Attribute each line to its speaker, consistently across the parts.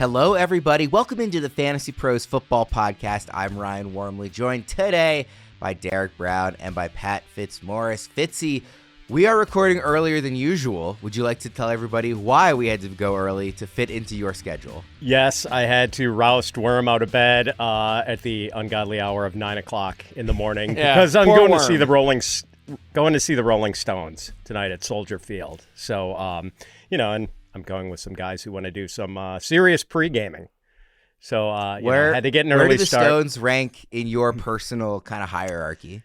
Speaker 1: Hello, everybody. Welcome into the Fantasy Pros Football Podcast. I'm Ryan Wormeli, joined today by Derek Brown and by Pat Fitzmaurice. Fitzy, we are recording earlier than usual. Would you like to tell everybody why we had to go early to fit into your schedule?
Speaker 2: Yes, I had to roust Worm out of bed at the ungodly hour of 9 o'clock in the morning because I'm going to see the Rolling Stones tonight at Soldier Field. So, and I'm going with some guys who want to do some serious pre-gaming. So, I had to get an early start.
Speaker 1: Where do the Stones rank in your personal kind of hierarchy?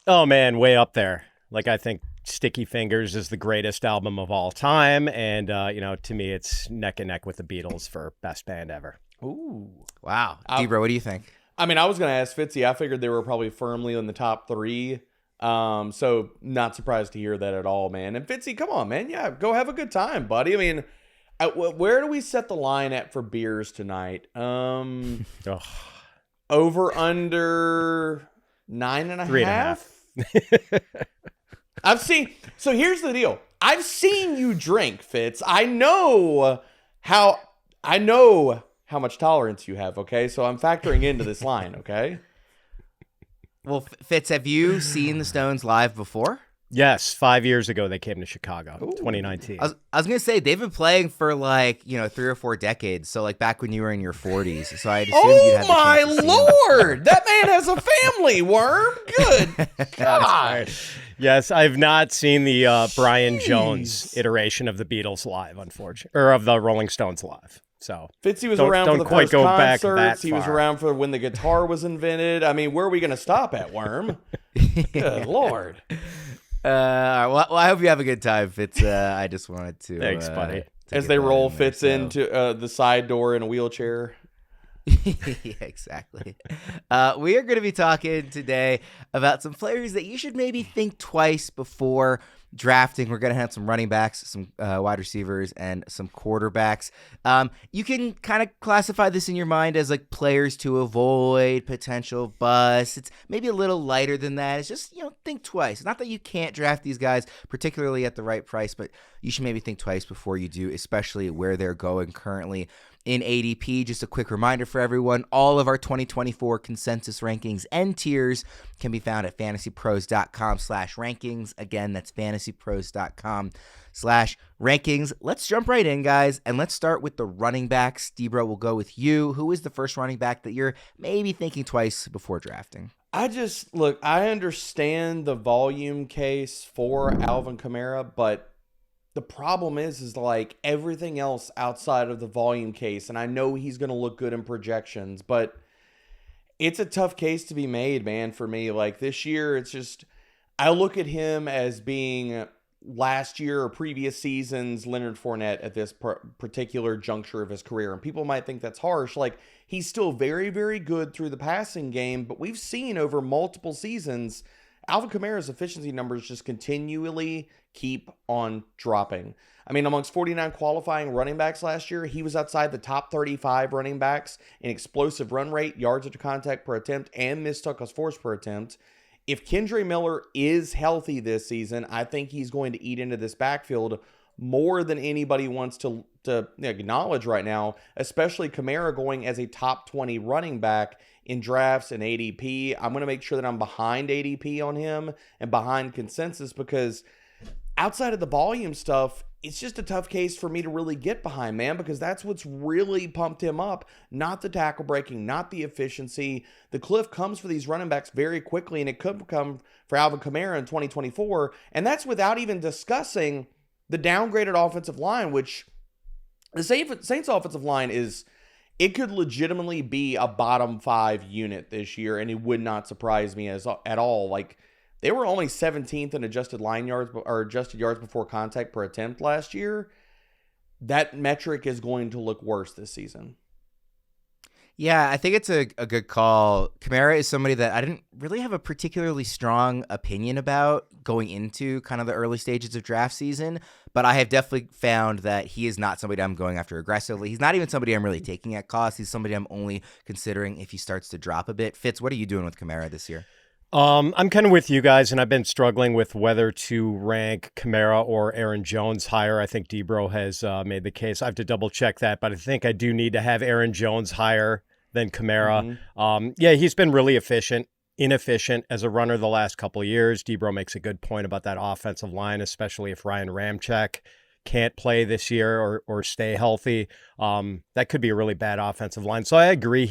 Speaker 2: Oh, man, way up there. Like, I think Sticky Fingers is the greatest album of all time. And, to me, it's neck and neck with the Beatles for best band ever.
Speaker 1: Ooh. Wow. Debra, what do you think?
Speaker 3: I mean, I was going to ask Fitzy. I figured they were probably firmly in the top three. So not surprised to hear that at all, man. And Fitzy, come on, man. Yeah, go have a good time, buddy. I mean, where do we set the line at for beers tonight? Over under 9.5? 3.5. So here's the deal. I've seen you drink, Fitz. I know how much tolerance you have, okay? So I'm factoring into this line, okay?
Speaker 1: Well, Fitz, have you seen the Stones live before?
Speaker 2: Yes, 5 years ago they came to Chicago, 2019.
Speaker 1: I was going to say, they've been playing for 3 or 4 decades, so back when you were in your 40s. So I'd assume you'd have the chance to see
Speaker 3: Lord! That man has a family, Worm! Good gosh!
Speaker 2: Yes, I've not seen the Brian Jones iteration of the Beatles live, unfortunately, or of the Rolling Stones live. So
Speaker 3: Fitzy was around for the first concerts. He was
Speaker 2: far.
Speaker 3: around for when the guitar was invented. I mean, where are we going to stop at, Worm? Good Lord.
Speaker 1: Well, I hope you have a good time, Fitz. I just wanted to...
Speaker 2: Thanks, buddy.
Speaker 3: As they roll Fitz into the side door in a wheelchair.
Speaker 1: Yeah, exactly. We are going to be talking today about some players that you should maybe think twice before drafting. We're going to have some running backs, some wide receivers, and some quarterbacks. You can kind of classify this in your mind as players to avoid, potential busts. It's maybe a little lighter than that. It's just, think twice. It's not that you can't draft these guys, particularly at the right price, but you should maybe think twice before you do, especially where they're going currently in ADP. Just a quick reminder for everyone, all of our 2024 consensus rankings and tiers can be found at fantasypros.com/rankings. Again, that's fantasypros.com/rankings. Let's jump right in, guys, and let's start with the running backs. Debra, we'll go with you. Who is the first running back that you're maybe thinking twice before drafting?
Speaker 3: I understand the volume case for Alvin Kamara, but the problem is everything else outside of the volume case, and I know he's going to look good in projections, but it's a tough case to be made, man, for me. This year, it's just, I look at him as being last year or previous season's Leonard Fournette at this particular juncture of his career, and people might think that's harsh. He's still very, very good through the passing game, but we've seen over multiple seasons Alvin Kamara's efficiency numbers just continually keep on dropping. I mean, amongst 49 qualifying running backs last year, he was outside the top 35 running backs in explosive run rate, yards after contact per attempt, and missed tackles forced per attempt. If Kendre Miller is healthy this season, I think he's going to eat into this backfield more than anybody wants to acknowledge right now, especially Kamara going as a top 20 running back in drafts and ADP. I'm going to make sure that I'm behind ADP on him and behind consensus, because outside of the volume stuff, it's just a tough case for me to really get behind, man, because that's what's really pumped him up. Not the tackle breaking, not the efficiency. The cliff comes for these running backs very quickly, and it could come for Alvin Kamara in 2024. And that's without even discussing the downgraded offensive line, which the Saints offensive line it could legitimately be a bottom 5 unit this year, and it would not surprise me at all. They were only 17th in adjusted line yards or adjusted yards before contact per attempt last year. That metric is going to look worse this season.
Speaker 1: Yeah, I think it's a good call. Kamara is somebody that I didn't really have a particularly strong opinion about going into kind of the early stages of draft season, but I have definitely found that he is not somebody I'm going after aggressively. He's not even somebody I'm really taking at cost. He's somebody I'm only considering if he starts to drop a bit. Fitz, what are you doing with Kamara this year?
Speaker 2: I'm kind of with you guys, and I've been struggling with whether to rank Kamara or Aaron Jones higher. I think Debro has made the case. I have to double check that, but I think I do need to have Aaron Jones higher than Kamara. Yeah, he's been really inefficient as a runner the last couple of years. Debro makes a good point about that offensive line, especially if Ryan Ramczyk can't play this year or stay healthy. That could be a really bad offensive line. So I agree.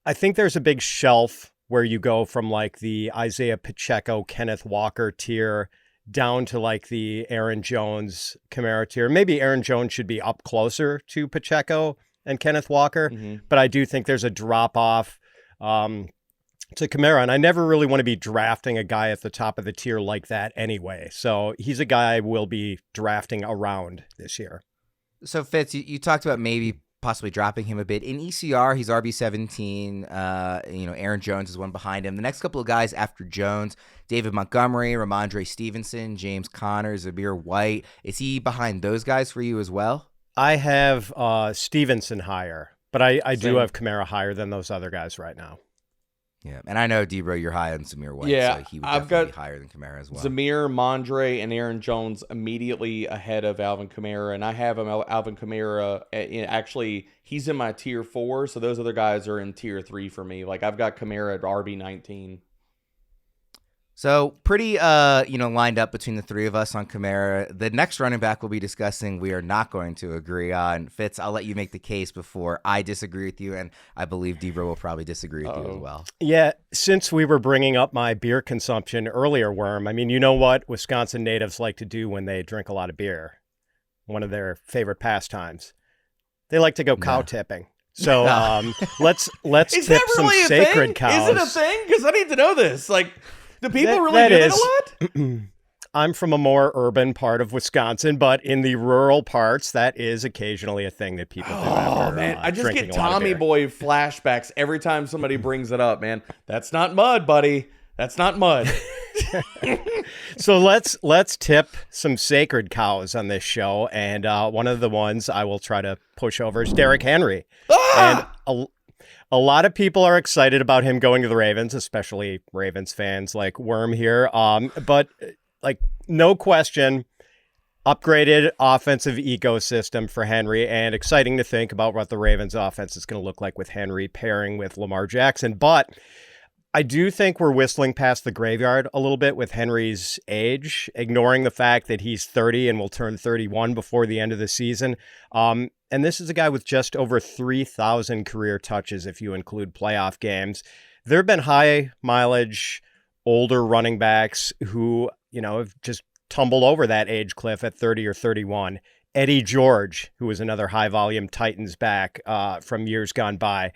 Speaker 2: I think there's a big shelf where you go from like the Isaiah Pacheco, Kenneth Walker tier down to like the Aaron Jones, Kamara tier. Maybe Aaron Jones should be up closer to Pacheco and Kenneth Walker, but I do think there's a drop off to Kamara, and I never really want to be drafting a guy at the top of the tier like that anyway. So he's a guy I will be drafting around this year.
Speaker 1: So Fitz, you talked about maybe possibly dropping him a bit. In ECR, he's RB17. Aaron Jones is one behind him. The next couple of guys after Jones, David Montgomery, Ramondre Stevenson, James Conner, Zabir White. Is he behind those guys for you as well?
Speaker 2: I have Stevenson higher, but I do have Kamara higher than those other guys right now.
Speaker 1: Yeah, and I know, Debro, you're high on Zamir White, so he would definitely be higher than Kamara as well.
Speaker 3: Zamir, Mondre, and Aaron Jones immediately ahead of Alvin Kamara, and I have Alvin Kamara. Actually, he's in my tier 4, so those other guys are in tier 3 for me. Like, I've got Kamara at RB19.
Speaker 1: So pretty, lined up between the three of us on Kamara. The next running back we'll be discussing, we are not going to agree on. Fitz, I'll let you make the case before I disagree with you, and I believe Debro will probably disagree with you as well.
Speaker 2: Yeah, since we were bringing up my beer consumption earlier, Worm, I mean, you know what Wisconsin natives like to do when they drink a lot of beer? One of their favorite pastimes. They like to go cow tipping. So let's tip some sacred cows.
Speaker 3: Is it a thing? Because I need to know this. Like, do people really do that a lot?
Speaker 2: I'm from a more urban part of Wisconsin, but in the rural parts, that is occasionally a thing that people do.
Speaker 3: Oh, man. I just get Tommy Boy flashbacks every time somebody brings it up, man. That's not mud, buddy. That's not mud.
Speaker 2: So let's tip some sacred cows on this show. And one of the ones I will try to push over is Derrick Henry. And a lot of people are excited about him going to the Ravens, especially Ravens fans like Worm here. But like, no question, upgraded offensive ecosystem for Henry, and exciting to think about what the Ravens offense is going to look like with Henry pairing with Lamar Jackson. But I do think we're whistling past the graveyard a little bit with Henry's age, ignoring the fact that he's 30 and will turn 31 before the end of the season. And this is a guy with just over 3,000 career touches if you include playoff games. There have been high mileage, older running backs who, have just tumbled over that age cliff at 30 or 31. Eddie George, who was another high volume Titans back from years gone by.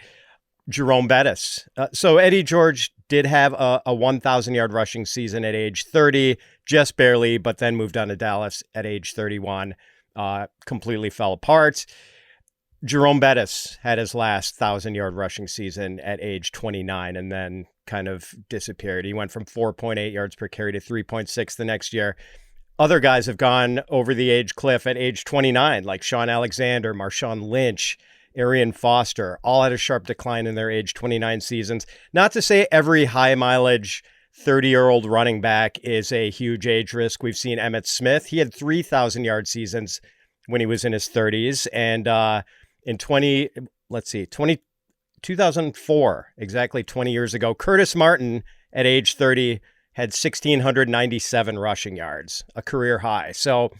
Speaker 2: Jerome Bettis. So Eddie George did have a 1,000-yard rushing season at age 30, just barely, but then moved on to Dallas at age 31. Completely fell apart. Jerome Bettis had his last 1,000-yard rushing season at age 29 and then kind of disappeared. He went from 4.8 yards per carry to 3.6 the next year. Other guys have gone over the age cliff at age 29, like Sean Alexander, Marshawn Lynch, Arian Foster, all had a sharp decline in their age 29 seasons. Not to say every high mileage 30-year-old running back is a huge age risk. We've seen Emmitt Smith. He had 3,000-yard seasons when he was in his 30s. And in 2004, exactly 20 years ago, Curtis Martin at age 30 had 1,697 rushing yards, a career high. So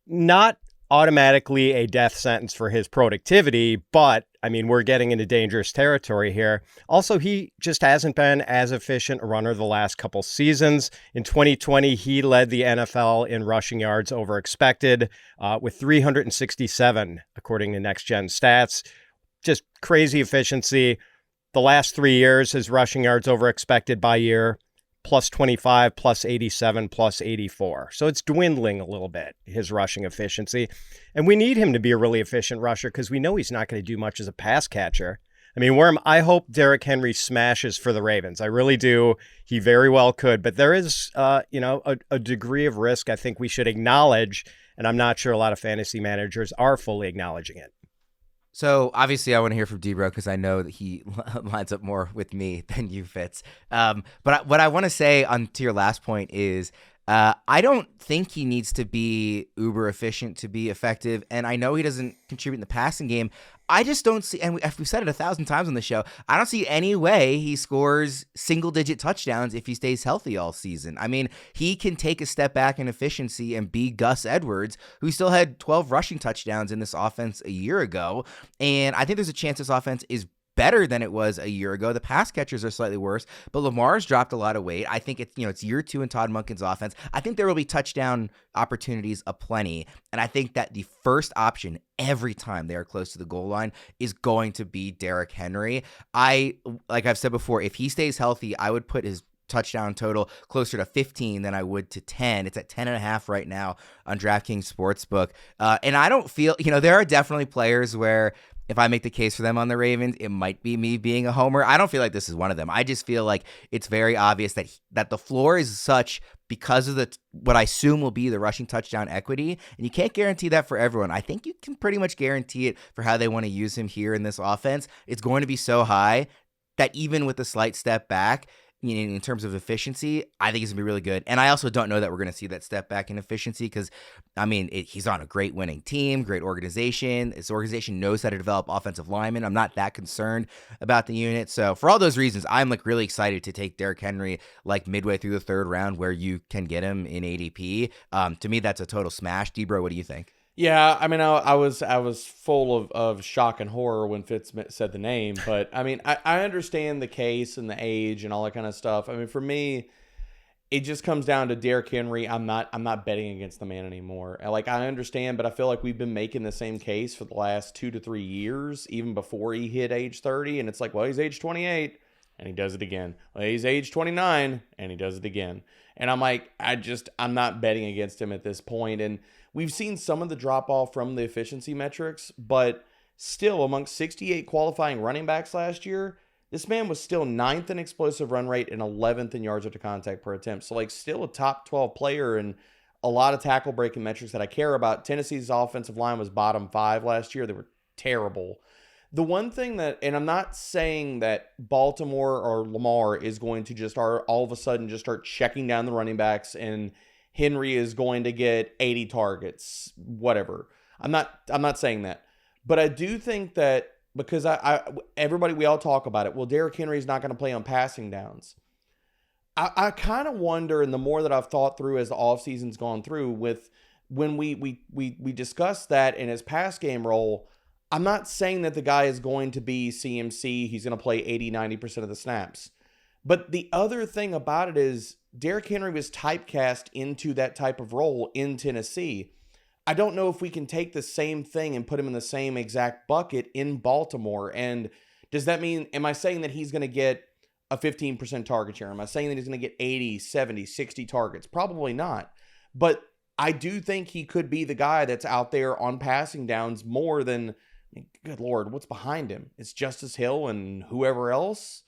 Speaker 2: not automatically a death sentence for his productivity, but I mean, we're getting into dangerous territory here. Also, he just hasn't been as efficient a runner the last couple seasons. In 2020, he led the NFL in rushing yards over expected with 367, according to Next Gen Stats. Just crazy efficiency. The last 3 years, his rushing yards over expected by year, plus 25, plus 87, plus 84. So it's dwindling a little bit, his rushing efficiency. And we need him to be a really efficient rusher because we know he's not going to do much as a pass catcher. I mean, Worm, I hope Derrick Henry smashes for the Ravens. I really do. He very well could. But there is, a degree of risk I think we should acknowledge. And I'm not sure a lot of fantasy managers are fully acknowledging it.
Speaker 1: So obviously, I want to hear from Debro because I know that he lines up more with me than you, Fitz. What I want to say to your last point is I don't think he needs to be uber efficient to be effective, and I know he doesn't contribute in the passing game. I just don't see, and we've said it 1,000 times on the show, I don't see any way he scores single-digit touchdowns if he stays healthy all season. I mean, he can take a step back in efficiency and be Gus Edwards, who still had 12 rushing touchdowns in this offense a year ago, and I think there's a chance this offense is better than it was a year ago. The pass catchers are slightly worse, but Lamar's dropped a lot of weight. I think it's year 2 in Todd Monken's offense. I think there will be touchdown opportunities aplenty, and I think that the first option every time they are close to the goal line is going to be Derrick Henry. Like I've said before, if he stays healthy, I would put his touchdown total closer to 15 than I would to 10. It's at 10.5 right now on DraftKings Sportsbook. And I don't feel, there are definitely players where if I make the case for them on the Ravens, it might be me being a homer. I don't feel like this is one of them. I just feel like it's very obvious that the floor is such because of what I assume will be the rushing touchdown equity, and you can't guarantee that for everyone. I think you can pretty much guarantee it for how they want to use him here in this offense. It's going to be so high that even with a slight step back, in terms of efficiency, I think he's going to be really good. And I also don't know that we're going to see that step back in efficiency because, he's on a great winning team, great organization. This organization knows how to develop offensive linemen. I'm not that concerned about the unit. So for all those reasons, I'm really excited to take Derrick Henry midway through the 3rd round where you can get him in ADP. To me, that's a total smash. Debro, what do you think?
Speaker 3: Yeah, I was full of shock and horror when Fitz said the name, but I understand the case and the age and all that kind of stuff. For me, it just comes down to Derrick Henry. I'm not betting against the man anymore. I understand, but I feel like we've been making the same case for the last 2 to 3 years, even before he hit age 30, and it's like, well, he's age 28 and he does it again. Well, he's age 29 and he does it again. And I'm like, I'm not betting against him at this point. And we've seen some of the drop-off from the efficiency metrics, but still, amongst 68 qualifying running backs last year, this man was still 9th in explosive run rate and 11th in yards after contact per attempt. So, still a top 12 player and a lot of tackle-breaking metrics that I care about. Tennessee's offensive line was bottom 5 last year. They were terrible. The one thing and I'm not saying that Baltimore or Lamar is going to just all of a sudden just start checking down the running backs and Henry is going to get 80 targets, whatever. I'm not saying that. But I do think that because we all talk about it. Well, Derrick Henry's not going to play on passing downs. I kind of wonder, and the more that I've thought through as the offseason's gone through, when we discussed that in his pass game role, I'm not saying that the guy is going to be CMC. He's going to play 80-90% of the snaps. But the other thing about it is Derrick Henry was typecast into that type of role in Tennessee. I don't know if we can take the same thing and put him in the same exact bucket in Baltimore. And does that mean, am I saying that he's going to get a 15% target share? Am I saying that he's going to get 80, 70, 60 targets? Probably not. But I do think he could be the guy that's out there on passing downs more than, good Lord, what's behind him? It's Justice Hill and whoever else.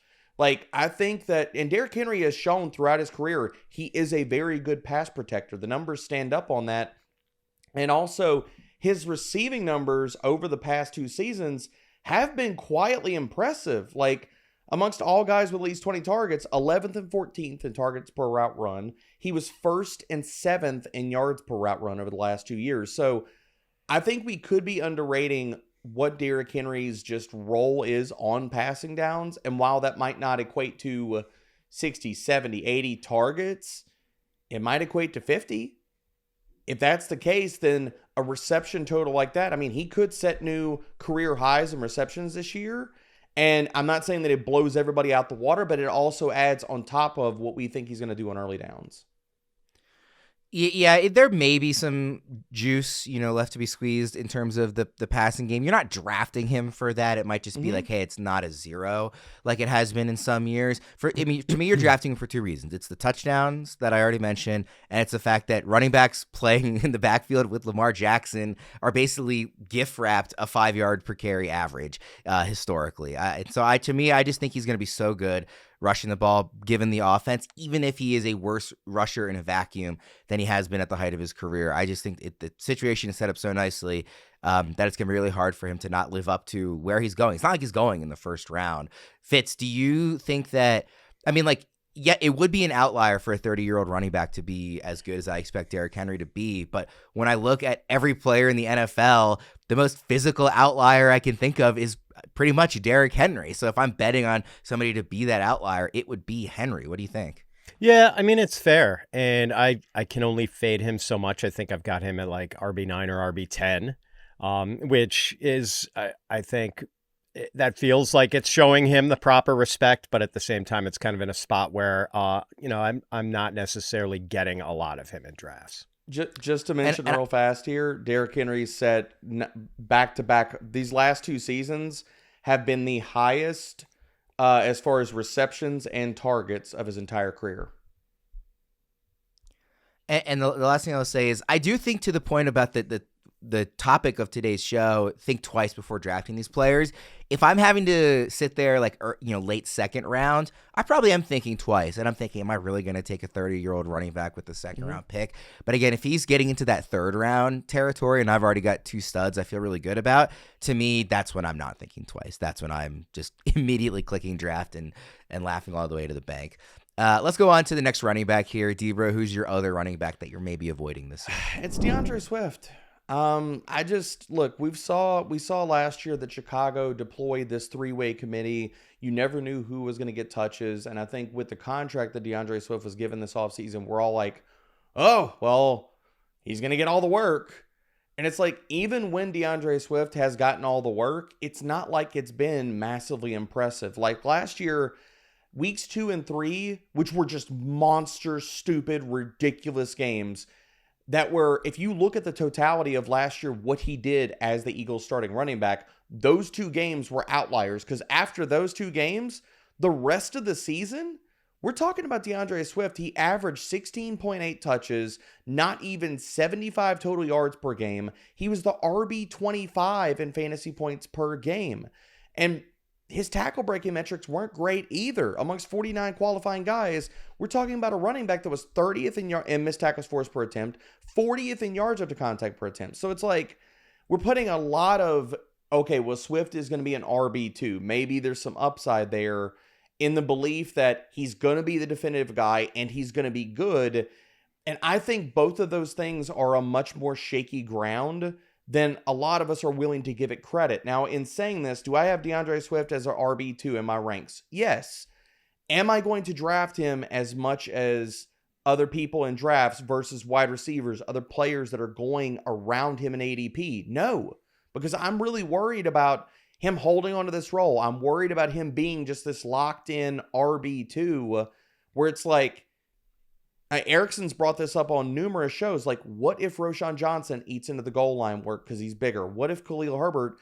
Speaker 3: I think that, and Derrick Henry has shown throughout his career, he is a very good pass protector. The numbers stand up on that. And also, his receiving numbers over the past 2 seasons have been quietly impressive. Amongst all guys with at least 20 targets, 11th and 14th in targets per route run. He was 1st and 7th in yards per route run over the last 2 years. So, I think we could be underrating what Derrick Henry's just role is on passing downs. And while that might not equate to 60, 70, 80 targets, it might equate to 50. If that's the case, then a reception total like that, he could set new career highs in receptions this year. And I'm not saying that it blows everybody out the water, but it also adds on top of what we think he's going to do on early downs.
Speaker 1: Yeah, there may be some juice, left to be squeezed in terms of the passing game. You're not drafting him for that. It might just be hey, it's not a 0 like it has been in some years. To me, you're drafting him for 2 reasons. It's the touchdowns that I already mentioned, and it's the fact that running backs playing in the backfield with Lamar Jackson are basically gift wrapped a 5 yard per carry average historically. To me, I just think he's going to be so good rushing the ball given the offense, even if he is a worse rusher in a vacuum than he has been at the height of his career. I just think the situation is set up so nicely that it's going to be really hard for him to not live up to where he's going. It's not like he's going in the first round. Fitz, do you think that, yeah, it would be an outlier for a 30-year-old running back to be as good as I expect Derrick Henry to be. But when I look at every player in the NFL, the most physical outlier I can think of is pretty much Derrick Henry. So if I'm betting on somebody to be that outlier, it would be Henry. What do you think?
Speaker 2: Yeah, it's fair. And I can only fade him so much. I think I've got him at like RB9 or RB10, which is, I think, that feels like it's showing him the proper respect, but at the same time, it's kind of in a spot where, I'm not necessarily getting a lot of him in drafts.
Speaker 3: Just to mention real fast here, Derrick Henry set back-to-back. These last 2 seasons have been the highest as far as receptions and targets of his entire career.
Speaker 1: And the last thing I'll say is I do think, to the point about the topic of today's show, think twice before drafting these players. If I'm having to sit there late second round, I probably am thinking twice. And I'm thinking, am I really going to take a 30-year-old running back with the second round pick? But again, if he's getting into that third round territory and I've already got 2 studs I feel really good about, to me, that's when I'm not thinking twice. That's when I'm just immediately clicking draft and laughing all the way to the bank. Let's go on to the next running back here. Debra, who's your other running back that you're maybe avoiding this year?
Speaker 3: It's DeAndre Swift. We saw last year that Chicago deployed this 3-way committee. You never knew who was going to get touches. And I think with the contract that DeAndre Swift was given this offseason, we're all like, oh, well, he's going to get all the work. And it's like, even when DeAndre Swift has gotten all the work, it's not like it's been massively impressive. Like last year, weeks 2 and 3, which were just monster, stupid, ridiculous games, that were, if you look at the totality of last year, what he did as the Eagles starting running back, those 2 games were outliers. Because after those 2 games, the rest of the season, we're talking about DeAndre Swift. He averaged 16.8 touches, not even 75 total yards per game. He was the RB25 in fantasy points per game. And his tackle breaking metrics weren't great either. Amongst 49 qualifying guys, we're talking about a running back that was 30th in missed tackles forced per attempt, 40th in yards after contact per attempt. So it's like we're putting a lot of, okay, well, Swift is going to be an RB2. Maybe there's some upside there in the belief that he's going to be the definitive guy and he's going to be good. And I think both of those things are a much more shaky ground than a lot of us are willing to give it credit. Now, in saying this, do I have DeAndre Swift as an RB2 in my ranks? Yes. Am I going to draft him as much as other people in drafts versus wide receivers, other players that are going around him in ADP? No, because I'm really worried about him holding onto this role. I'm worried about him being just this locked in RB2 where it's like, Erickson's brought this up on numerous shows. Like, what if Roschon Johnson eats into the goal line work because he's bigger? What if Khalil Herbert,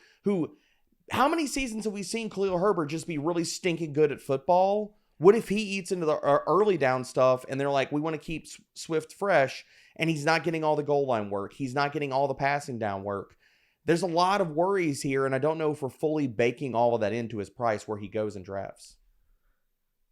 Speaker 3: how many seasons have we seen Khalil Herbert just be really stinking good at football? What if he eats into the early down stuff and they're like, we want to keep Swift fresh and he's not getting all the goal line work. He's not getting all the passing down work. There's a lot of worries here, and I don't know if we're fully baking all of that into his price where he goes in drafts.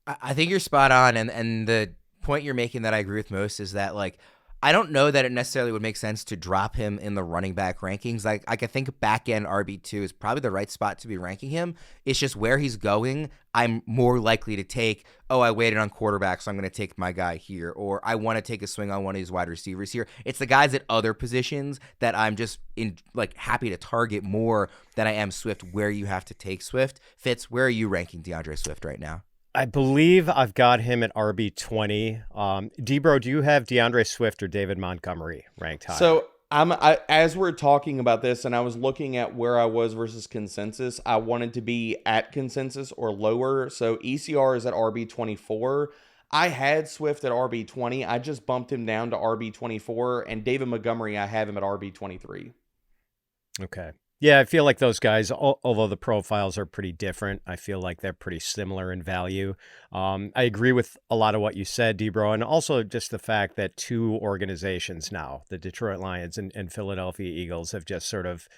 Speaker 1: I think you're spot on, and the point you're making that I agree with most is that, like, I don't know that it necessarily would make sense to drop him in the running back rankings. Like, I think back end RB2 is probably the right spot to be ranking him. It's just where he's going, I'm more likely to take, I waited on quarterback, so I'm going to take my guy here. Or I want to take a swing on one of these wide receivers here. It's the guys at other positions that I'm just happy to target more than I am Swift, where you have to take Swift. Fitz, where are you ranking DeAndre Swift right now?
Speaker 2: I believe I've got him at RB20. Debro, do you have DeAndre Swift or David Montgomery ranked high?
Speaker 3: So as we're talking about this, and I was looking at where I was versus consensus, I wanted to be at consensus or lower. So ECR is at RB24. I had Swift at RB20. I just bumped him down to RB24, and David Montgomery, I have him at RB23.
Speaker 2: Okay. Yeah, I feel like those guys, although the profiles are pretty different, I feel like they're pretty similar in value. I agree with a lot of what you said, Debro, and also just the fact that 2 organizations now, the Detroit Lions and Philadelphia Eagles, have just sort of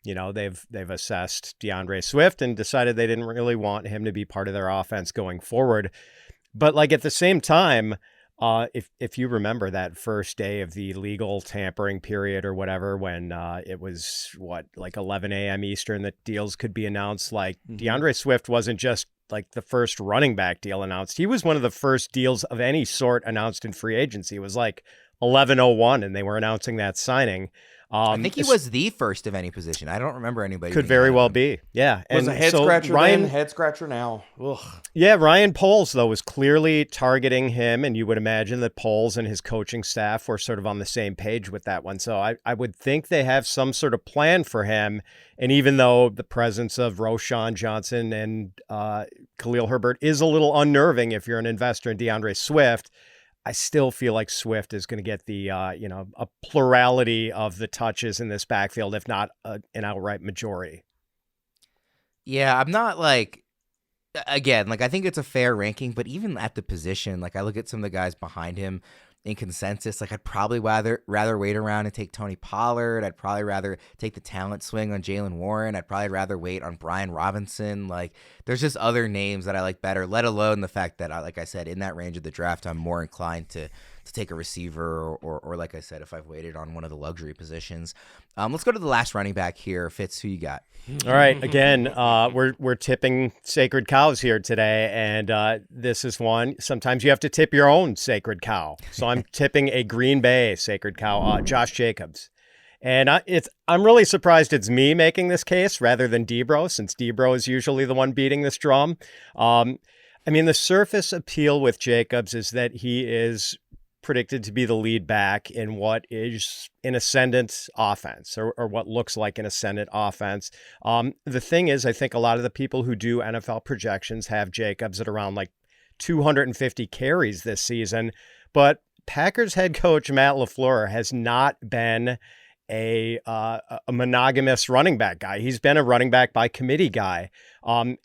Speaker 2: they've assessed DeAndre Swift and decided they didn't really want him to be part of their offense going forward. But like at the same time, if you remember that first day of the legal tampering period or whatever, when it was like 11 a.m. Eastern that deals could be announced, like DeAndre Swift wasn't just like the first running back deal announced. He was one of the first deals of any sort announced in free agency. It was like 11:01 and they were announcing that signing.
Speaker 1: I think he was the first of any position. I don't remember anybody.
Speaker 2: Could very well be. Yeah.
Speaker 3: Was a head scratcher then, head scratcher now. Ugh.
Speaker 2: Yeah, Ryan Poles, though, was clearly targeting him, and you would imagine that Poles and his coaching staff were sort of on the same page with that one. So I would think they have some sort of plan for him. And even though the presence of Roschon Johnson and Khalil Herbert is a little unnerving if you're an investor in DeAndre Swift, I still feel like Swift is going to get the, a plurality of the touches in this backfield, if not an outright majority.
Speaker 1: Yeah, I'm not like, again, like I think it's a fair ranking, but even at the position, like I look at some of the guys behind him in consensus, like I'd probably rather wait around and take Tony Pollard. I'd probably rather take the talent swing on Jalen Warren. I'd probably rather wait on Brian Robinson. Like there's just other names that I like better, let alone the fact that, like I said, in that range of the draft, I'm more inclined to take a receiver or like I said, if I've waited on one of the luxury positions. Let's go to the last running back here. Fitz, who you got?
Speaker 2: All right. Again, we're tipping sacred cows here today, and this is one. Sometimes you have to tip your own sacred cow. So I'm tipping a Green Bay sacred cow, Josh Jacobs. And I'm really surprised it's me making this case rather than Debro, since Debro is usually the one beating this drum. The surface appeal with Jacobs is that he is predicted to be the lead back in what is an ascendant offense or what looks like an ascendant offense. The thing is, I think a lot of the people who do NFL projections have Jacobs at around like 250 carries this season, but Packers head coach Matt LaFleur has not been a monogamous running back guy. He's been a running back by committee guy.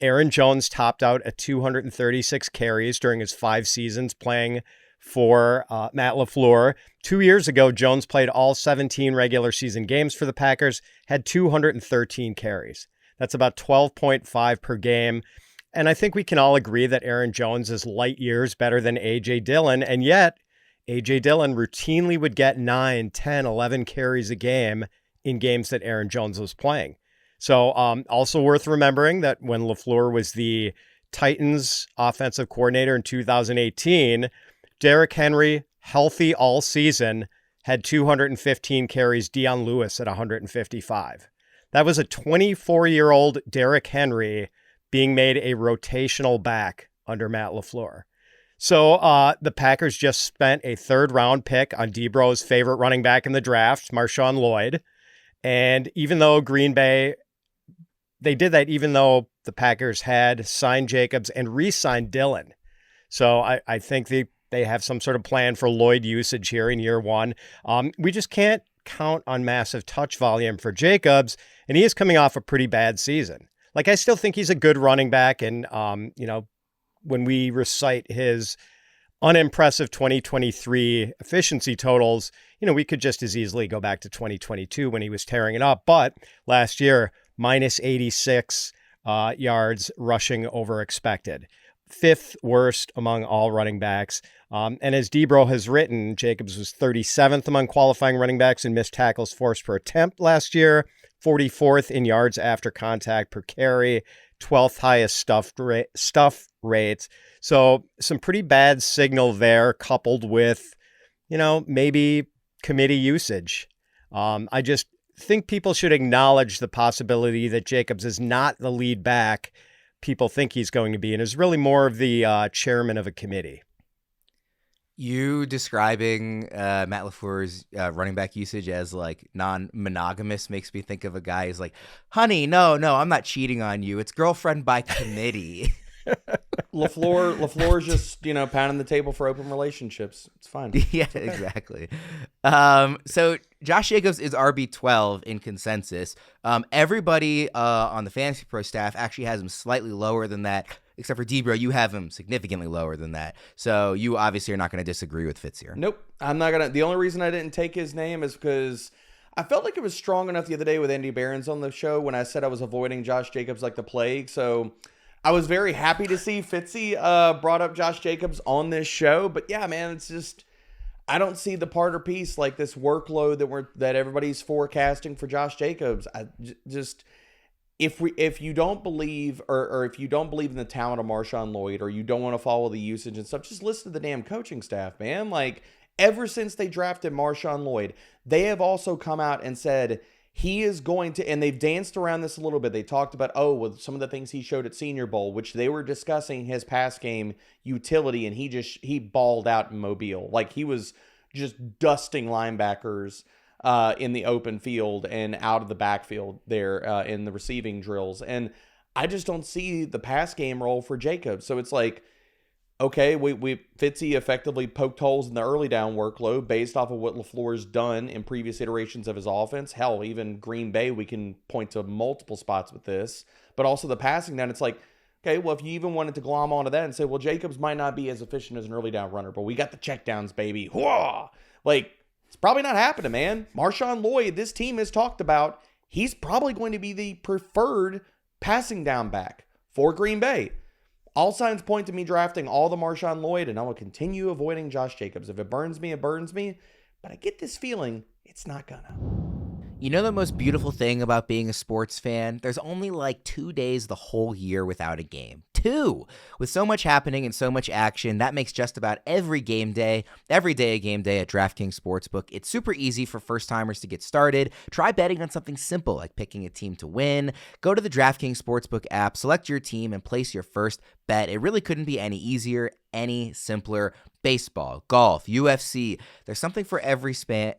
Speaker 2: Aaron Jones topped out at 236 carries during his 5 seasons playing for Matt LaFleur. 2 years ago, Jones played all 17 regular season games for the Packers, had 213 carries. That's about 12.5 per game. And I think we can all agree that Aaron Jones is light years better than A.J. Dillon, and yet A.J. Dillon routinely would get 9, 10, 11 carries a game in games that Aaron Jones was playing. So also worth remembering that when LaFleur was the Titans offensive coordinator in 2018, Derrick Henry, healthy all season, had 215 carries. Dion Lewis at 155. That was a 24-year-old Derrick Henry being made a rotational back under Matt LaFleur. So the Packers just spent a 3rd-round pick on Debro's favorite running back in the draft, Marshawn Lloyd. And even though Green Bay, they did that even though the Packers had signed Jacobs and re-signed Dillon. So I think they have some sort of plan for Lloyd usage here in year 1. We just can't count on massive touch volume for Jacobs, and he is coming off a pretty bad season. Like, I still think he's a good running back, and, when we recite his unimpressive 2023 efficiency totals, we could just as easily go back to 2022 when he was tearing it up. But last year, minus 86 yards rushing over expected. 5th worst among all running backs. And as Debro has written, Jacobs was 37th among qualifying running backs in missed tackles forced per attempt last year, 44th in yards after contact per carry, 12th highest stuff rates. So some pretty bad signal there, coupled with, maybe committee usage. I just think people should acknowledge the possibility that Jacobs is not the lead back people think he's going to be, and is really more of the chairman of a committee.
Speaker 1: You describing Matt LaFleur's running back usage as like non-monogamous makes me think of a guy who's like, honey, no, I'm not cheating on you. It's girlfriend by committee.
Speaker 3: LaFleur's just, pounding the table for open relationships. It's fine.
Speaker 1: Yeah, exactly. So Josh Jacobs is RB12 in consensus. Everybody on the FantasyPros staff actually has him slightly lower than that, except for Debro. You have him significantly lower than that. So you obviously are not going to disagree with Fitz here.
Speaker 3: Nope. I'm not going to. The only reason I didn't take his name is because I felt like it was strong enough the other day with Andy Barron's on the show when I said I was avoiding Josh Jacobs like the plague. So I was very happy to see Fitzy brought up Josh Jacobs on this show. But yeah, man, it's just, I don't see the part or piece like this workload that everybody's forecasting for Josh Jacobs. If you don't believe or if you don't believe in the talent of Marshawn Lloyd, or you don't want to follow the usage and stuff, just listen to the damn coaching staff, man. Like, ever since they drafted Marshawn Lloyd, they have also come out and said he is going to, and they've danced around this a little bit. They talked about, with some of the things he showed at Senior Bowl, which they were discussing his pass game utility, and he balled out in Mobile. Like, he was just dusting linebackers in the open field and out of the backfield there in the receiving drills. And I just don't see the pass game role for Jacobs. So it's like, okay, Fitzy effectively poked holes in the early down workload based off of what LaFleur's done in previous iterations of his offense. Hell, even Green Bay, we can point to multiple spots with this. But also the passing down, it's like, okay, well, if you even wanted to glom onto that and say, well, Jacobs might not be as efficient as an early down runner, but we got the checkdowns, baby. Whoa! Like, it's probably not happening, man. Marshawn Lloyd, this team has talked about, he's probably going to be the preferred passing down back for Green Bay. All signs point to me drafting all the Marshawn Lloyd, and I will continue avoiding Josh Jacobs. If it burns me, it burns me. But I get this feeling it's not gonna.
Speaker 1: You know the most beautiful thing about being a sports fan? There's only like 2 days the whole year without a game. 2! With so much happening and so much action, that makes just about every day a game day at DraftKings Sportsbook. It's super easy for first-timers to get started. Try betting on something simple like picking a team to win. Go to the DraftKings Sportsbook app, select your team, and place your first bet. It really couldn't be any easier, any simpler. Baseball, golf, UFC. There's something for every fan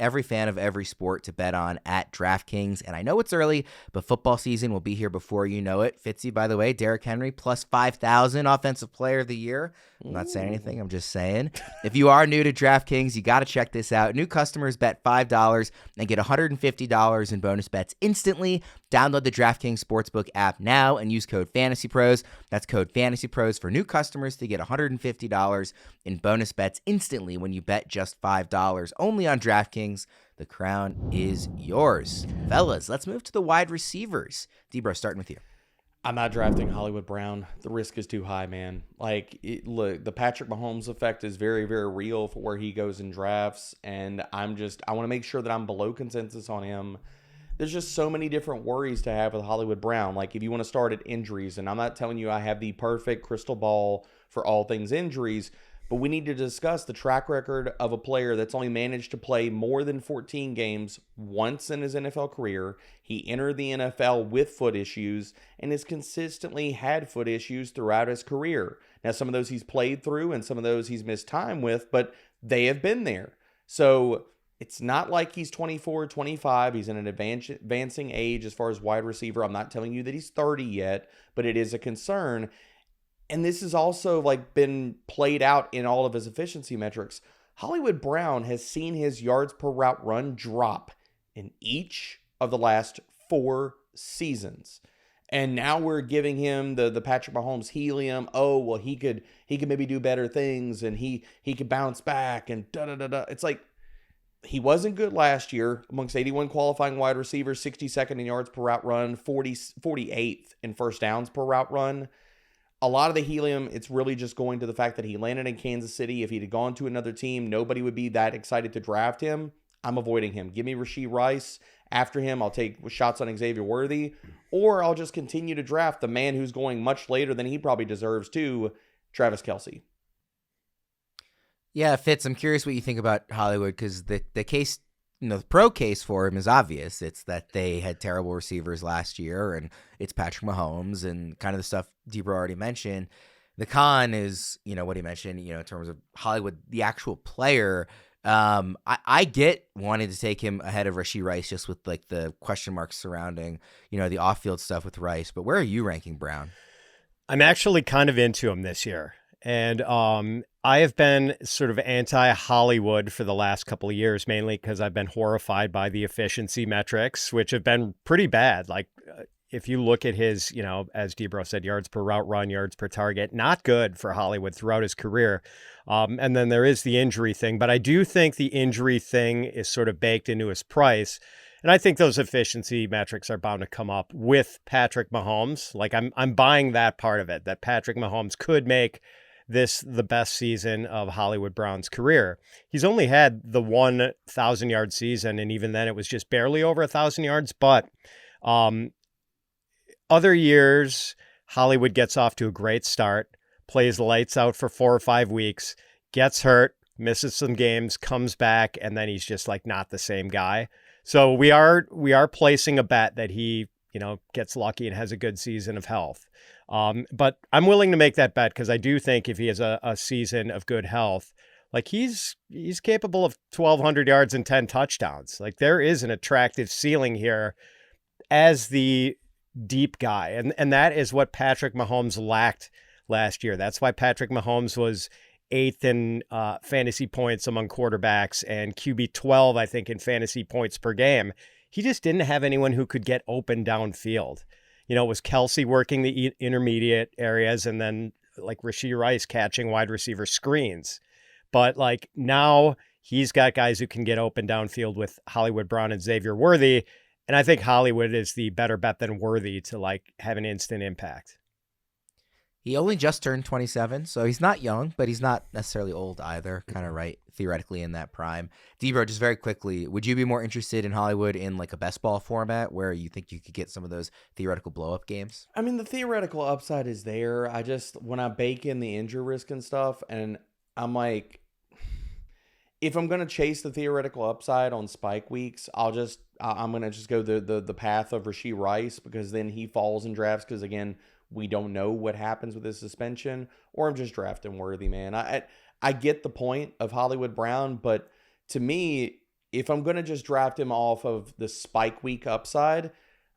Speaker 1: of every sport to bet on at DraftKings. And I know it's early, but football season will be here before you know it. Fitzy, by the way, Derrick Henry plus 5,000 Offensive Player of the Year. I'm not saying anything. I'm just saying. If you are new to DraftKings, you got to check this out. New customers bet $5 and get $150 in bonus bets instantly. Download the DraftKings Sportsbook app now and use code FantasyPros. That's code FantasyPros for new customers to get $150 in bonus bets instantly when you bet just $5. Only on DraftKings. The crown is yours. Fellas, let's move to the wide receivers. Debro, starting with you.
Speaker 3: I'm not drafting Hollywood Brown. The risk is too high, man. Look, the Patrick Mahomes effect is very, very real for where he goes in drafts, and I want to make sure that I'm below consensus on him. There's just so many different worries to have with Hollywood Brown. Like, if you want to start at injuries, and I'm not telling you I have the perfect crystal ball for all things injuries, but we need to discuss the track record of a player that's only managed to play more than 14 games once in his NFL career. He entered the NFL with foot issues and has consistently had foot issues throughout his career. Now, some of those he's played through and some of those he's missed time with, but they have been there. So it's not like he's 24, 25. He's in an advancing age as far as wide receiver. I'm not telling you that he's 30 yet, but it is a concern. And this has also been played out in all of his efficiency metrics. Hollywood Brown has seen his yards per route run drop in each of the last 4 seasons. And now we're giving him the Patrick Mahomes helium. Oh, well, he could maybe do better things and he could bounce back and da-da-da-da. It's like, he wasn't good last year amongst 81 qualifying wide receivers, 62nd in yards per route run, 48th in first downs per route run. A lot of the helium, it's really just going to the fact that he landed in Kansas City. If he'd have gone to another team, nobody would be that excited to draft him. I'm avoiding him. Give me Rashee Rice. After him, I'll take shots on Xavier Worthy. Or I'll just continue to draft the man who's going much later than he probably deserves to, Travis Kelce.
Speaker 1: Yeah, Fitz, I'm curious what you think about Hollywood, because the case, the pro case for him is obvious. It's that they had terrible receivers last year, and it's Patrick Mahomes and kind of the stuff Debro already mentioned. The con is, what he mentioned, in terms of Hollywood, the actual player. I get wanting to take him ahead of Rashee Rice just with the question marks surrounding, the off-field stuff with Rice. But where are you ranking Brown?
Speaker 2: I'm actually kind of into him this year. And I have been sort of anti-Hollywood for the last couple of years, mainly because I've been horrified by the efficiency metrics, which have been pretty bad. If you look at his, as Debro said, yards per route run, yards per target, not good for Hollywood throughout his career. And then there is the injury thing. But I do think the injury thing is sort of baked into his price And I think those efficiency metrics are bound to come up with Patrick Mahomes. Like I'm buying that part of it, that Patrick Mahomes could make this the best season of Hollywood Brown's career. He's only had the 1,000-yard season, and even then it was just barely over 1,000 yards. But other years, Hollywood gets off to a great start, plays lights out for 4 or 5 weeks, gets hurt, misses some games, comes back, and then he's just like not the same guy. So we are placing a bet that he, gets lucky and has a good season of health. But I'm willing to make that bet because I do think if he has a season of good health, like he's capable of 1,200 yards and 10 touchdowns. Like there is an attractive ceiling here as the deep guy. And that is what Patrick Mahomes lacked last year. That's why Patrick Mahomes was 8th in fantasy points among quarterbacks and QB 12, I think, in fantasy points per game. He just didn't have anyone who could get open downfield. It was Kelsey working the intermediate areas and then like Rashee Rice catching wide receiver screens. But like now he's got guys who can get open downfield with Hollywood Brown and Xavier Worthy. And I think Hollywood is the better bet than Worthy to like have an instant impact.
Speaker 1: He only just turned 27, so he's not young, but he's not necessarily old either. Kind of right, theoretically, in that prime. Debro, just very quickly, would you be more interested in Hollywood in like a best ball format where you think you could get some of those theoretical blow-up games?
Speaker 3: I mean, the theoretical upside is there. when I bake in the injury risk and stuff, and I'm like, if I'm going to chase the theoretical upside on spike weeks, I'm going to just go the path of Rashee Rice because then he falls in drafts because, again, we don't know what happens with his suspension, or I'm just drafting Worthy, man. I get the point of Hollywood Brown, but to me, if I'm going to just draft him off of the spike week upside,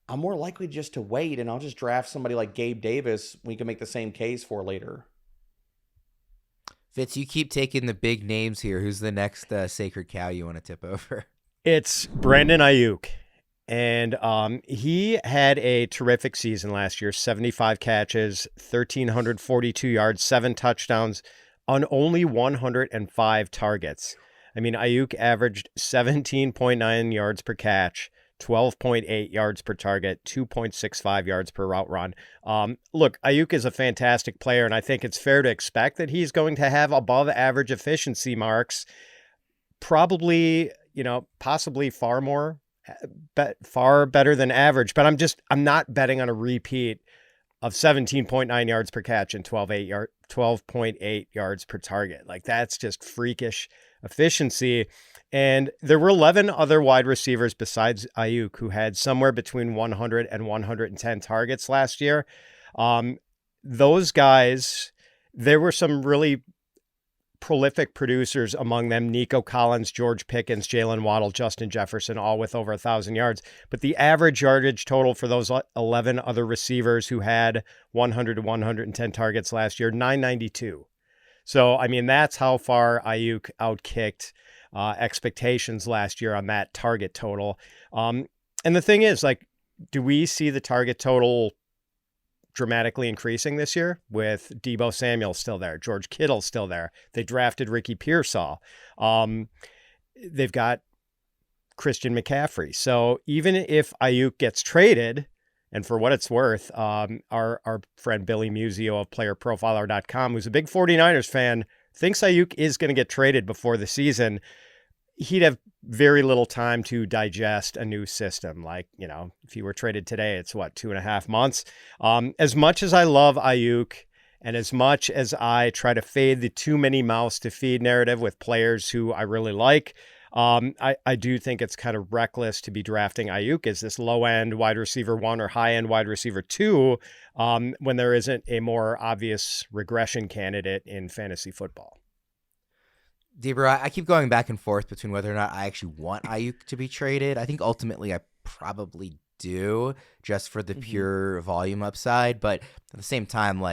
Speaker 3: I'm more likely just to wait, and I'll just draft somebody like Gabe Davis we can make the same case for later.
Speaker 1: Fitz, you keep taking the big names here. Who's the next sacred cow you want to tip over?
Speaker 2: It's Brandon Aiyuk. And he had a terrific season last year, 75 catches, 1,342 yards, 7 touchdowns on only 105 targets. I mean, Aiyuk averaged 17.9 yards per catch, 12.8 yards per target, 2.65 yards per route run. Look, Aiyuk is a fantastic player, and I think it's fair to expect that he's going to have above average efficiency marks, probably, possibly far better than average, but I'm not betting on a repeat of 17.9 yards per catch and 12.8 yards per target. Like that's just freakish efficiency. And there were 11 other wide receivers besides Aiyuk who had somewhere between 100 and 110 targets last year. Those guys, there were some really prolific producers among them: Nico Collins, George Pickens, Jalen Waddle, Justin Jefferson, all with over 1,000 yards. But the average yardage total for those 11 other receivers who had 100 to 110 targets last year, 992. So, I mean, that's how far Aiyuk outkicked expectations last year on that target total. And the thing is, like, do we see the target total dramatically increasing this year with Deebo Samuel still there, George Kittle still there? They drafted Ricky Pearsall. They've got Christian McCaffrey. So even if Aiyuk gets traded, and for what it's worth, our friend Billy Musio of PlayerProfiler.com, who's a big 49ers fan, thinks Aiyuk is going to get traded before the season, he'd have very little time to digest a new system. Like, if he were traded today, it's 2.5 months. As much as I love Aiyuk and as much as I try to fade the too many mouths to feed narrative with players who I really like, I do think it's kind of reckless to be drafting Aiyuk as this low-end wide receiver 1 or high-end wide receiver 2 when there isn't a more obvious regression candidate in fantasy football.
Speaker 1: Debra, I keep going back and forth between whether or not I actually want Aiyuk to be traded. I think ultimately I probably do, just for the pure volume upside. But at the same time,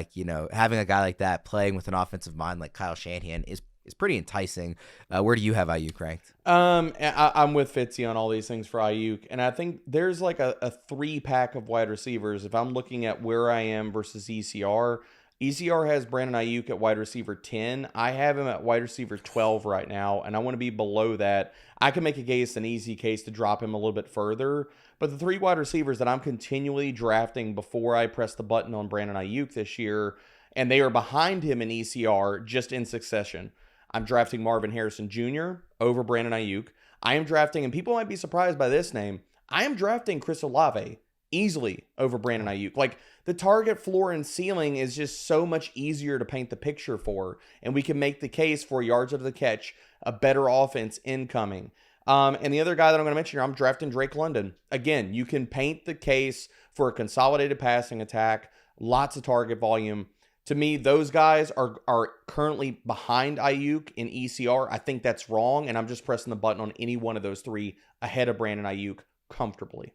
Speaker 1: having a guy like that playing with an offensive mind like Kyle Shanahan is pretty enticing. Where do you have Aiyuk ranked?
Speaker 3: I'm with Fitzy on all these things for Aiyuk, and I think there's like a 3-pack of wide receivers. If I'm looking at where I am versus ECR, ECR has Brandon Aiyuk at wide receiver 10. I have him at wide receiver 12 right now, and I want to be below that. I can make a case, an easy case, to drop him a little bit further. But the 3 wide receivers that I'm continually drafting before I press the button on Brandon Aiyuk this year, and they are behind him in ECR just in succession. I'm drafting Marvin Harrison Jr. over Brandon Aiyuk. I am drafting, and people might be surprised by this name, I am drafting Chris Olave easily over Brandon Aiyuk. Like, the target floor and ceiling is just so much easier to paint the picture for, and we can make the case for yards of the catch, a better offense incoming. And the other guy that I'm going to mention here, I'm drafting Drake London. Again, you can paint the case for a consolidated passing attack, lots of target volume. To me, those guys are currently behind Aiyuk in ECR. I think that's wrong, and I'm just pressing the button on any one of those 3 ahead of Brandon Aiyuk comfortably.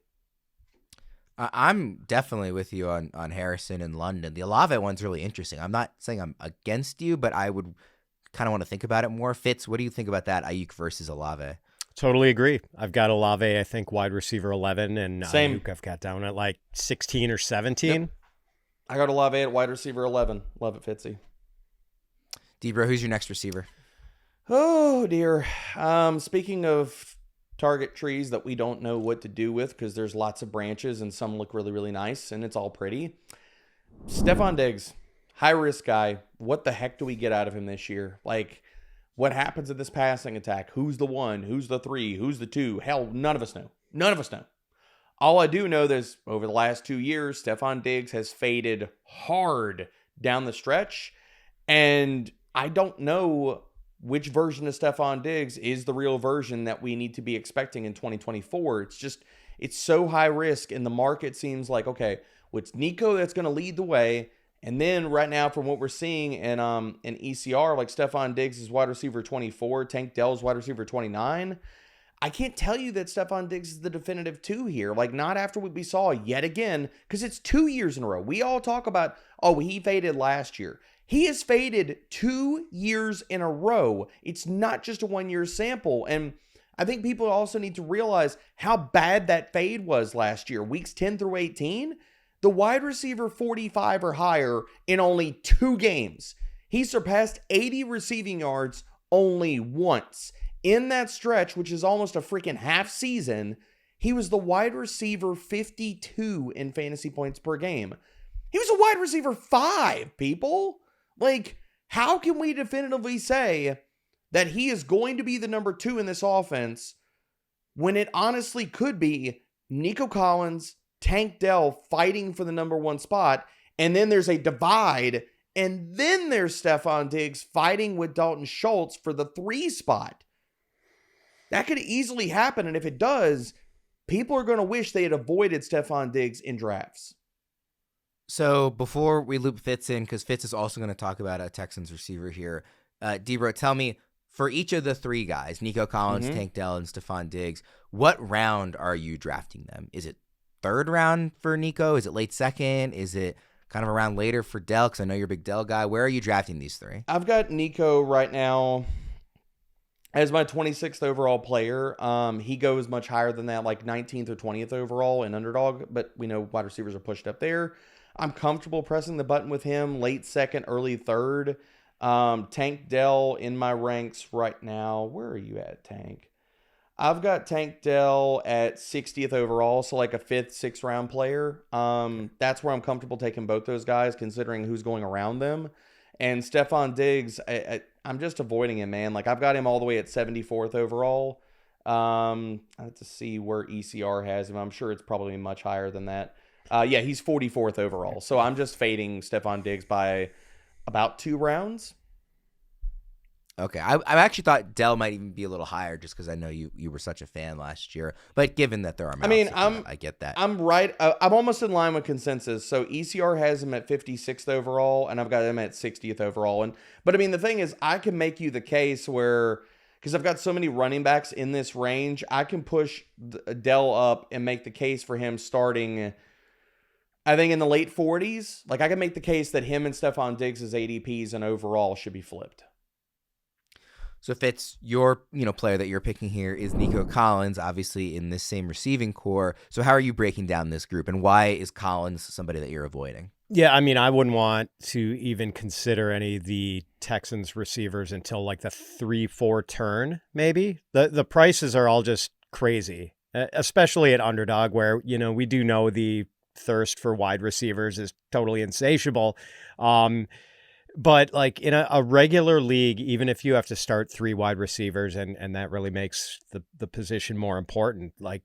Speaker 1: I'm definitely with you on Harrison and London. The Olave one's really interesting. I'm not saying I'm against you, but I would kind of want to think about it more. Fitz, what do you think about that, Aiyuk versus Olave?
Speaker 2: Totally agree. I've got Olave, I think, wide receiver 11, and
Speaker 3: Same.
Speaker 2: Aiyuk I've got down at like 16 or 17.
Speaker 3: Yep. I got Olave at wide receiver 11. Love it, Fitzy.
Speaker 1: Debro, who's your next receiver?
Speaker 3: Oh, dear. Speaking of target trees that we don't know what to do with because there's lots of branches and some look really, really nice and it's all pretty. Stefon Diggs, high-risk guy. What the heck do we get out of him this year? Like, what happens in this passing attack? Who's the 1? Who's the 3? Who's the 2? Hell, none of us know. None of us know. All I do know is over the last 2 years, Stefon Diggs has faded hard down the stretch, and I don't know which version of Stefon Diggs is the real version that we need to be expecting in 2024. It's so high risk, and the market seems like, okay, well, it's Nico that's going to lead the way, and then right now from what we're seeing in ECR, like Stefon Diggs is wide receiver 24, Tank Dell's wide receiver 29. I can't tell you that Stefon Diggs is the definitive 2 here. Like, not after what we saw yet again, because it's 2 years in a row. We all talk about, oh, he faded last year. He has faded 2 years in a row. It's not just a 1-year sample. And I think people also need to realize how bad that fade was last year. Weeks 10 through 18, the wide receiver 45 or higher in only 2 games. He surpassed 80 receiving yards only once. In that stretch, which is almost a freaking half season, he was the wide receiver 52 in fantasy points per game. He was a wide receiver 5, people. Like, how can we definitively say that he is going to be the number 2 in this offense when it honestly could be Nico Collins, Tank Dell fighting for the number 1 spot, and then there's a divide, and then there's Stefon Diggs fighting with Dalton Schultz for the 3 spot? That could easily happen, and if it does, people are going to wish they had avoided Stefon Diggs in drafts.
Speaker 1: So before we loop Fitz in, because Fitz is also going to talk about a Texans receiver here, Debro, tell me, for each of the 3 guys, Nico Collins, Tank Dell, and Stefon Diggs, what round are you drafting them? Is it 3rd round for Nico? Is it late 2nd? Is it kind of a round later for Dell? Because I know you're a big Dell guy. Where are you drafting these 3?
Speaker 3: I've got Nico right now as my 26th overall player. He goes much higher than that, like 19th or 20th overall in underdog, but we know wide receivers are pushed up there. I'm comfortable pressing the button with him late 2nd, early 3rd. Tank Dell in my ranks right now. Where are you at, Tank? I've got Tank Dell at 60th overall, so like a 5th, 6th round player. That's where I'm comfortable taking both those guys, considering who's going around them. And Stefon Diggs, I'm just avoiding him, man. Like, I've got him all the way at 74th overall. I have to see where ECR has him. I'm sure it's probably much higher than that. Yeah, he's 44th overall. So I'm just fading Stefon Diggs by about 2 rounds.
Speaker 1: Okay, I actually thought Dell might even be a little higher just because I know you were such a fan last year. But given that there are mounts, I get that.
Speaker 3: I'm right. I'm almost in line with consensus. So ECR has him at 56th overall, and I've got him at 60th overall. But I mean, the thing is, I can make you the case where, because I've got so many running backs in this range, I can push Dell up and make the case for him starting, I think, in the late 40s. Like, I can make the case that him and Stefon Diggs' ADPs and overall should be flipped.
Speaker 1: So Fitz, your player that you're picking here is Nico Collins, obviously in this same receiving core. So how are you breaking down this group, and why is Collins somebody that you're avoiding?
Speaker 2: Yeah, I mean, I wouldn't want to even consider any of the Texans receivers until like the 3-4 turn, maybe. The prices are all just crazy, especially at Underdog, where, we do know the thirst for wide receivers is totally insatiable. But like in a regular league, even if you have to start 3 wide receivers, and that really makes the position more important, like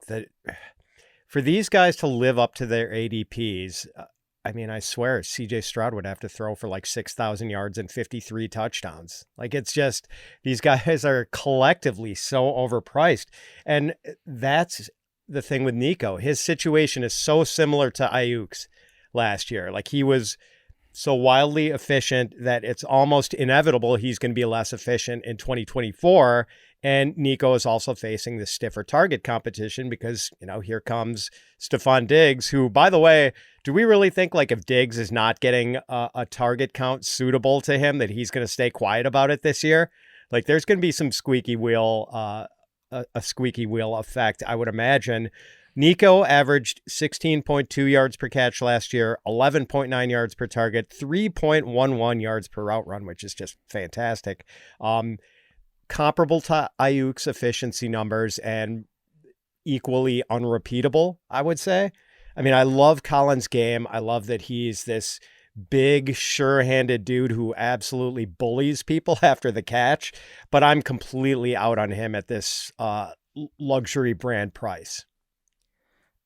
Speaker 2: for these guys to live up to their ADPs, I mean, I swear CJ Stroud would have to throw for like 6,000 yards and 53 touchdowns. Like, it's just, these guys are collectively so overpriced. And that's the thing with Nico. His situation is so similar to Aiyuk's last year. Like, he was so wildly efficient that it's almost inevitable he's going to be less efficient in 2024. And Nico is also facing the stiffer target competition because, here comes Stefon Diggs, who, by the way, do we really think like if Diggs is not getting a target count suitable to him that he's going to stay quiet about it this year? Like, there's going to be some squeaky wheel, a squeaky wheel effect, I would imagine. Nico averaged 16.2 yards per catch last year, 11.9 yards per target, 3.11 yards per route run, which is just fantastic. Comparable to Aiyuk's efficiency numbers and equally unrepeatable, I would say. I mean, I love Collins' game. I love that he's this big, sure-handed dude who absolutely bullies people after the catch, but I'm completely out on him at this luxury brand price.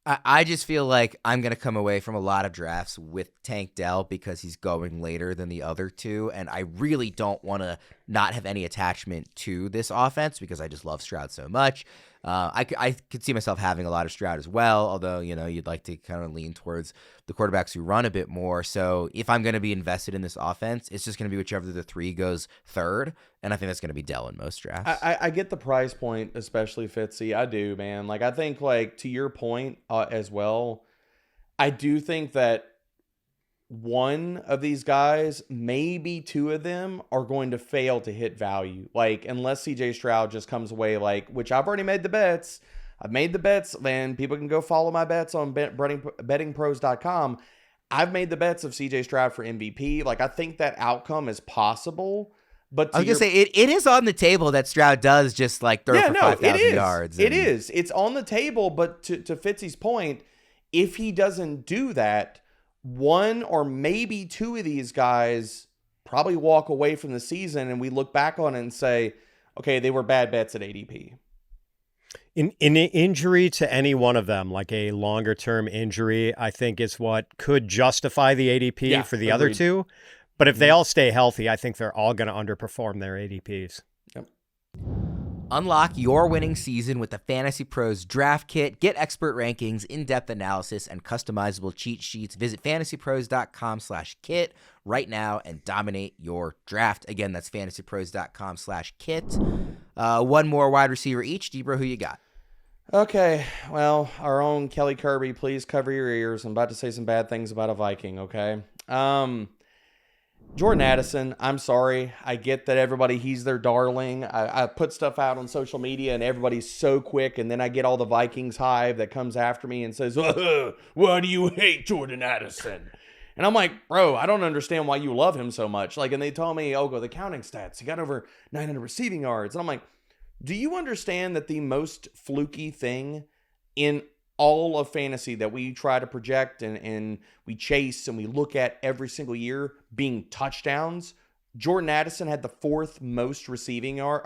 Speaker 1: I just feel like I'm going to come away from a lot of drafts with Tank Dell because he's going later than the other two, and I really don't want to not have any attachment to this offense because I just love Stroud so much. I could see myself having a lot of Stroud as well, although, you'd like to kind of lean towards the quarterbacks who run a bit more. So if I'm going to be invested in this offense, it's just going to be whichever of the 3 goes third, and I think that's going to be Dell in most drafts.
Speaker 3: I get the price point, especially Fitzy. I do, man. Like, I think, like, to your point as well, I do think that one of these guys, maybe 2 of them, are going to fail to hit value. Like, unless CJ Stroud just comes away, like, which I've already made the bets. I've made the bets, man. People can go follow my bets on bettingpros.com. I've made the bets of CJ Stroud for MVP. Like, I think that outcome is possible. But
Speaker 1: I was going to say, it is on the table that Stroud does just, like, throw for 5,000 yards.
Speaker 3: It is. It's on the table, but to Fitzy's point, if he doesn't do that, 1 or maybe 2 of these guys probably walk away from the season and we look back on it and say, okay, they were bad bets at ADP.
Speaker 2: In an injury to any one of them, like a longer term injury, I think is what could justify the ADP for the other 2. But if they all stay healthy, I think they're all going to underperform their ADPs.
Speaker 3: Yep.
Speaker 1: Unlock your winning season with the Fantasy Pros Draft Kit. Get expert rankings, in-depth analysis, and customizable cheat sheets. Visit fantasypros.com/kit right now and dominate your draft. Again, that's fantasypros.com/kit. 1 more wide receiver each. Debro, who you got?
Speaker 3: Okay, well, our own Kelly Kirby, please cover your ears. I'm about to say some bad things about a Viking, okay? Jordan Addison, I'm sorry. I get that he's their darling. I put stuff out on social media and everybody's so quick, and then I get all the Vikings hive that comes after me and says, why do you hate Jordan Addison? And I'm like, bro, I don't understand why you love him so much. Like, and they tell me, go the counting stats. He got over 900 receiving yards. And I'm like, do you understand that the most fluky thing in all of fantasy that we try to project and we chase and we look at every single year being touchdowns? Jordan Addison had the 4th most receiving yard.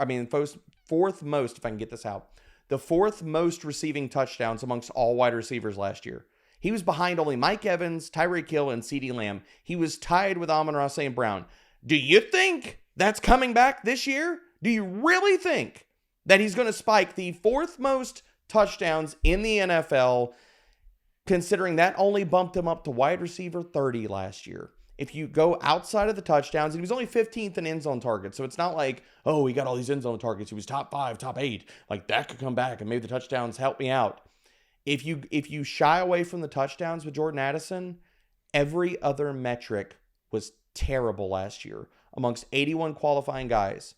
Speaker 3: Fourth most, if I can get this out, the 4th most receiving touchdowns amongst all wide receivers last year. He was behind only Mike Evans, Tyreek Hill, and CeeDee Lamb. He was tied with Amon-Ra St. Brown. Do you think that's coming back this year? Do you really think that he's going to spike the 4th most touchdowns in the NFL, considering that only bumped him up to wide receiver 30 last year? If you go outside of the touchdowns, and he was only 15th in end zone targets, so it's not like, he got all these end zone targets. He was top 5, top 8. Like, that could come back, and maybe the touchdowns help me out. If you shy away from the touchdowns with Jordan Addison, every other metric was terrible last year amongst 81 qualifying guys.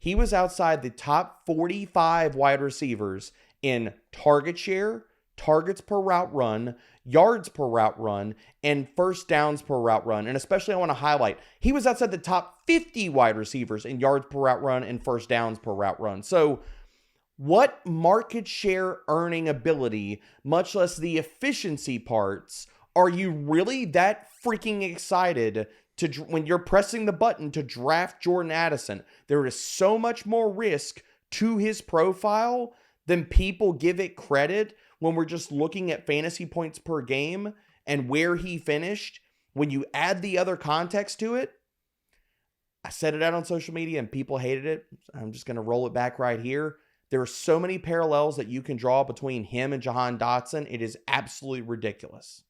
Speaker 3: he was outside the top 45 wide receivers in target share, targets per route run, yards per route run, and first downs per route run. And especially I want to highlight, he was outside the top 50 wide receivers in yards per route run and first downs per route run. So what market share earning ability, much less the efficiency parts, are you really that freaking excited to when you're pressing the button to draft Jordan Addison? There is so much more risk to his profile than people give it credit when we're just looking at fantasy points per game and where he finished. When you add the other context to it, I said it out on social media and people hated it. I'm just going to roll it back right here. There are so many parallels that you can draw between him and Jahan Dotson. It is absolutely ridiculous.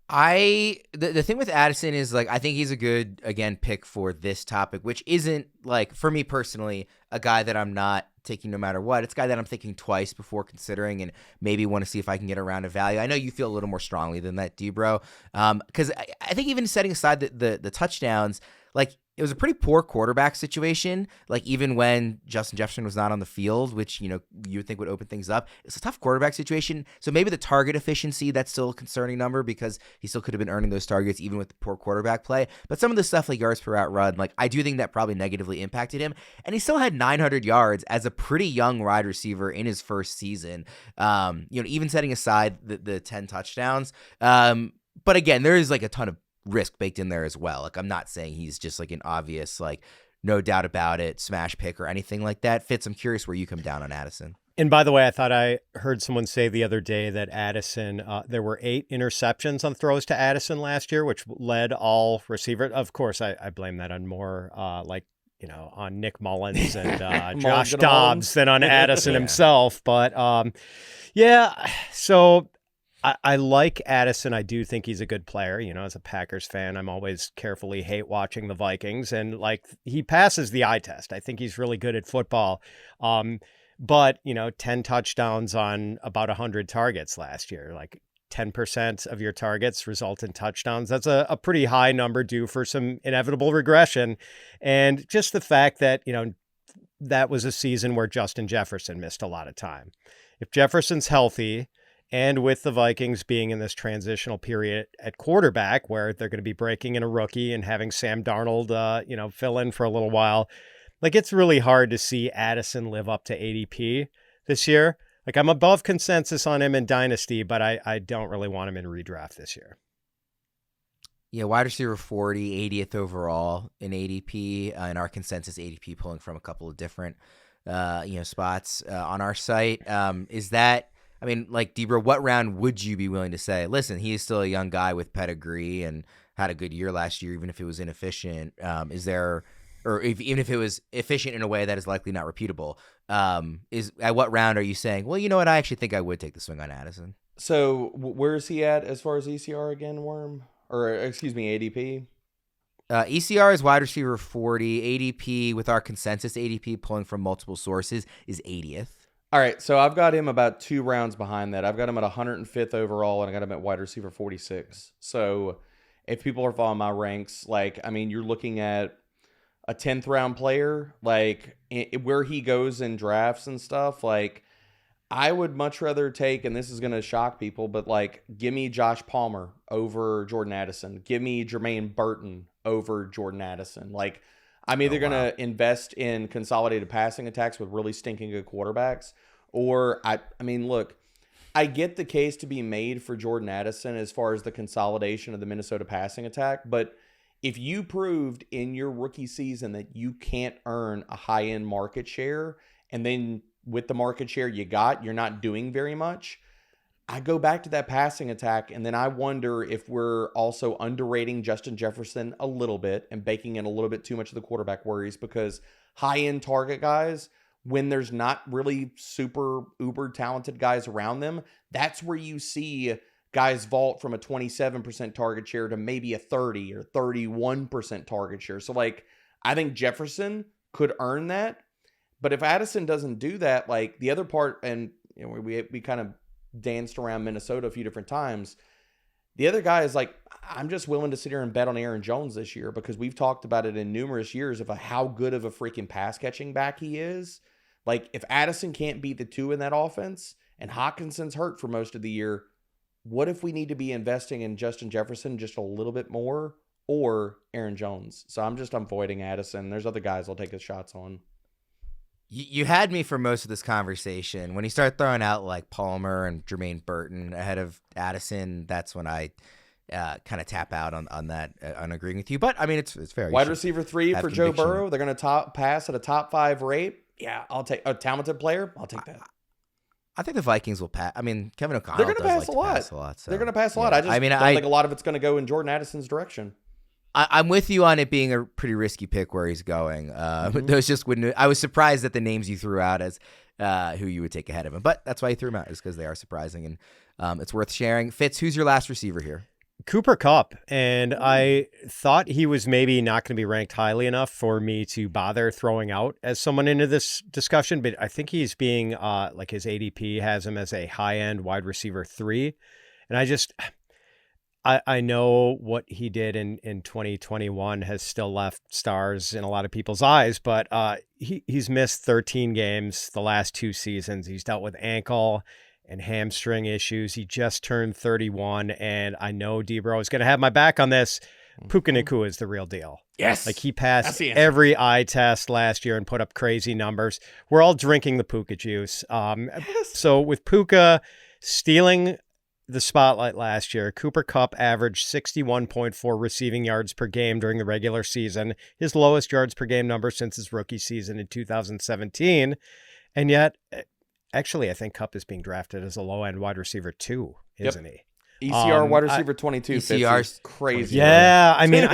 Speaker 1: The thing with Addison is, like, I think he's a good, again, pick for this topic, which isn't, like, for me personally, a guy that I'm not taking no matter what. It's a guy that I'm thinking twice before considering and maybe want to see if I can get around a value. I know you feel a little more strongly than that, D-Bro. Because I think even setting aside the touchdowns, like, it was a pretty poor quarterback situation. Like, even when Justin Jefferson was not on the field, which, you know, you would think would open things up. It's a tough quarterback situation. So maybe the target efficiency, that's still a concerning number because he still could have been earning those targets even with the poor quarterback play. But some of the stuff like yards per route run, like, I do think that probably negatively impacted him. And he still had 900 yards as a pretty young wide receiver in his first season. You know, even setting aside the 10 touchdowns. But again, there is like a ton of risk baked in there as well. Like, I'm not saying he's just like an obvious, like, no doubt about it, smash pick or anything like that. Fitz, I'm curious where you come down on Addison.
Speaker 2: And by the way, I thought I heard someone say the other day that Addison, there were 8 interceptions on throws to Addison last year, which led all receivers. Of course, I blame that on more on Nick Mullins and Josh Dobbs than on Addison himself. But so I like Addison. I do think he's a good player. You know, as a Packers fan, I'm always carefully hate watching the Vikings, and like, he passes the eye test. I think he's really good at football. But, you know, 10 touchdowns on about 100 targets last year, like 10% of your targets result in touchdowns. That's a pretty high number due for some inevitable regression. And just the fact that, you know, that was a season where Justin Jefferson missed a lot of time. If Jefferson's healthy, and with the Vikings being in this transitional period at quarterback where they're going to be breaking in a rookie and having Sam Darnold, fill in for a little while, like, it's really hard to see Addison live up to ADP this year. Like, I'm above consensus on him in Dynasty, but I don't really want him in redraft this year.
Speaker 1: Yeah, wide receiver 40, 80th overall in ADP, in our consensus ADP, pulling from a couple of different, spots on our site. Is that, I mean, like, Debra, what round would you be willing to say, listen, he is still a young guy with pedigree and had a good year last year, even if it was inefficient? Even if it was efficient in a way that is likely not repeatable, at what round are you saying, well, you know what, I actually think I would take the swing on Addison?
Speaker 3: So where is he at as far as ECR again, Worm? Or, excuse me, ADP?
Speaker 1: ECR is wide receiver 40. ADP, with our consensus ADP pulling from multiple sources, is 80th.
Speaker 3: All right, so I've got him about 2 rounds behind that. I've got him at 105th overall, and I got him at wide receiver 46. So if people are following my ranks, like, I mean, you're looking at a 10th round player, like, where he goes in drafts and stuff. Like, I would much rather take, and this is going to shock people, but, like, give me Josh Palmer over Jordan Addison. Give me Jermaine Burton over Jordan Addison. Like, I'm either going to invest in consolidated passing attacks with really stinking good quarterbacks, or I mean, look, I get the case to be made for Jordan Addison as far as the consolidation of the Minnesota passing attack, but if you proved in your rookie season that you can't earn a high-end market share, and then with the market share you're not doing very much, I go back to that passing attack, and then I wonder if we're also underrating Justin Jefferson a little bit and baking in a little bit too much of the quarterback worries, because high-end target guys, when there's not really super uber talented guys around them, that's where you see guys vault from a 27% target share to maybe a 30 or 31% target share. So, like, I think Jefferson could earn that. But if Addison doesn't do that, like, the other part, and, you know, we kind of danced around Minnesota a few different times, The other guy is like, I'm just willing to sit here and bet on Aaron Jones this year because we've talked about it in numerous years of how good of a freaking pass catching back he is. Like, if Addison can't beat the two in that offense and Hawkinson's hurt for most of the year, what if we need to be investing in Justin Jefferson just a little bit more or Aaron Jones? So I'm avoiding Addison. There's other guys I'll take his shots on.
Speaker 1: You had me for most of this conversation. When you start throwing out like Palmer and Jermaine Burton ahead of Addison, that's when I kind of tap out on that, on agreeing with you. But I mean, it's fair.
Speaker 3: Wide receiver 3 for Joe Burrow. They're going to pass at a top 5 rate. Yeah, I'll take a talented player. I'll take that.
Speaker 1: I think the Vikings will pass. I mean, Kevin O'Connell.
Speaker 3: They're going to pass a lot. They're going to pass a lot. I don't think a lot of it's going to go in Jordan Addison's direction.
Speaker 1: I'm with you on it being a pretty risky pick where he's going. Those just wouldn't. I was surprised at the names you threw out as who you would take ahead of him, but that's why you threw them out, is because they are surprising and it's worth sharing. Fitz, who's your last receiver here?
Speaker 2: Cooper Kupp, and I thought he was maybe not going to be ranked highly enough for me to bother throwing out as someone into this discussion, but I think he's being like his ADP has him as a high-end wide receiver 3, and I know what he did in 2021 has still left stars in a lot of people's eyes, but he's missed 13 games the last 2 seasons. He's dealt with ankle and hamstring issues. He just turned 31, and I know Debro is going to have my back on this. Puka Nacua is the real deal.
Speaker 3: Yes.
Speaker 2: Like, he passed every eye test last year and put up crazy numbers. We're all drinking the Puka juice. So with Puka stealing the spotlight last year, Cooper Kupp averaged 61.4 receiving yards per game during the regular season, his lowest yards per game number since his rookie season in 2017. And yet, actually, I think Kupp is being drafted as a low-end wide receiver 2, isn't he?
Speaker 3: ECR wide receiver 22.
Speaker 1: ECR's
Speaker 3: crazy.
Speaker 2: Yeah, I mean,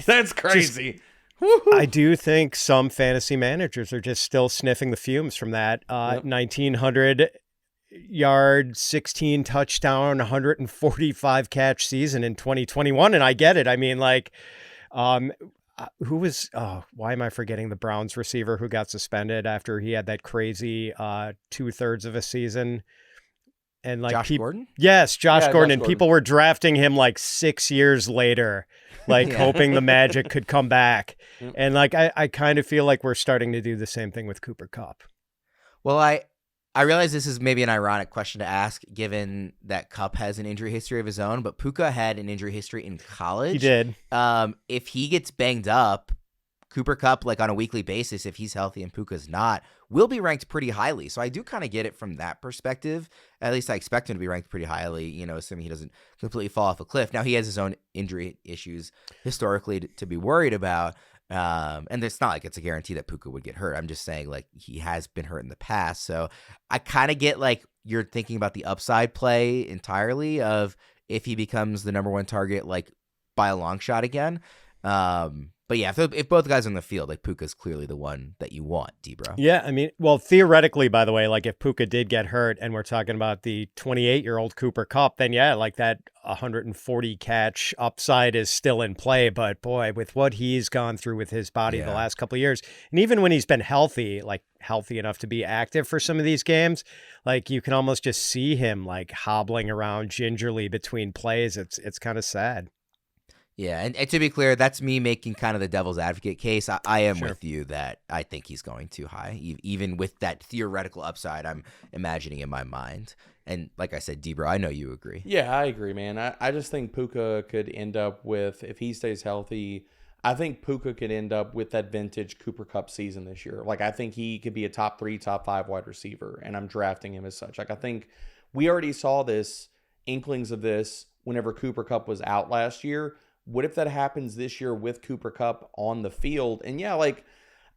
Speaker 3: that's crazy.
Speaker 2: I do think some fantasy managers are just still sniffing the fumes from that 1,900 yard, 16 touchdown, 145 catch season in 2021. And I get it. I mean, like, who was, why am I forgetting the Browns receiver who got suspended after he had that crazy 2/3 of a season? And like
Speaker 1: Josh Gordon?
Speaker 2: Yes, Josh Gordon. And
Speaker 3: Gordon.
Speaker 2: people were drafting him like 6 years later, like hoping the magic could come back. And like, I kind of feel like we're starting to do the same thing with Cooper Kupp.
Speaker 1: Well, I realize this is maybe an ironic question to ask, given that Kupp has an injury history of his own, but Puka had an injury history in college.
Speaker 2: He did.
Speaker 1: If he gets banged up, Cooper Kupp, like on a weekly basis, if he's healthy and Puka's not, will be ranked pretty highly. So I do kind of get it from that perspective. At least I expect him to be ranked pretty highly, you know, assuming he doesn't completely fall off a cliff. Now, he has his own injury issues historically to be worried about. And it's not like it's a guarantee that Puka would get hurt. I'm just saying, like, he has been hurt in the past. So I kind of get, like, you're thinking about the upside play entirely of if he becomes the number one target, like, by a long shot again. But yeah, if both guys are on the field, like, Puka's clearly the one that you want, Debro.
Speaker 2: Yeah, I mean, well, theoretically, by the way, like, if Puka did get hurt and we're talking about the 28-year-old Cooper Kupp, then yeah, like, that 140 catch upside is still in play. But boy, with what he's gone through with his body the last couple of years, and even when he's been healthy, like healthy enough to be active for some of these games, like, you can almost just see him like hobbling around gingerly between plays. It's kind of sad.
Speaker 1: Yeah, and to be clear, that's me making kind of the devil's advocate case. I am with you that I think he's going too high, even with that theoretical upside I'm imagining in my mind. And like I said, Debro, I know you agree.
Speaker 3: Yeah, I agree, man. I just think Puka could end up with, if he stays healthy, I think Puka could end up with that vintage Cooper Kupp season this year. Like, I think he could be a top 3, top 5 wide receiver, and I'm drafting him as such. Like, I think we already saw this, inklings of this, whenever Cooper Kupp was out last year. What if that happens this year with Cooper Kupp on the field? And yeah, like,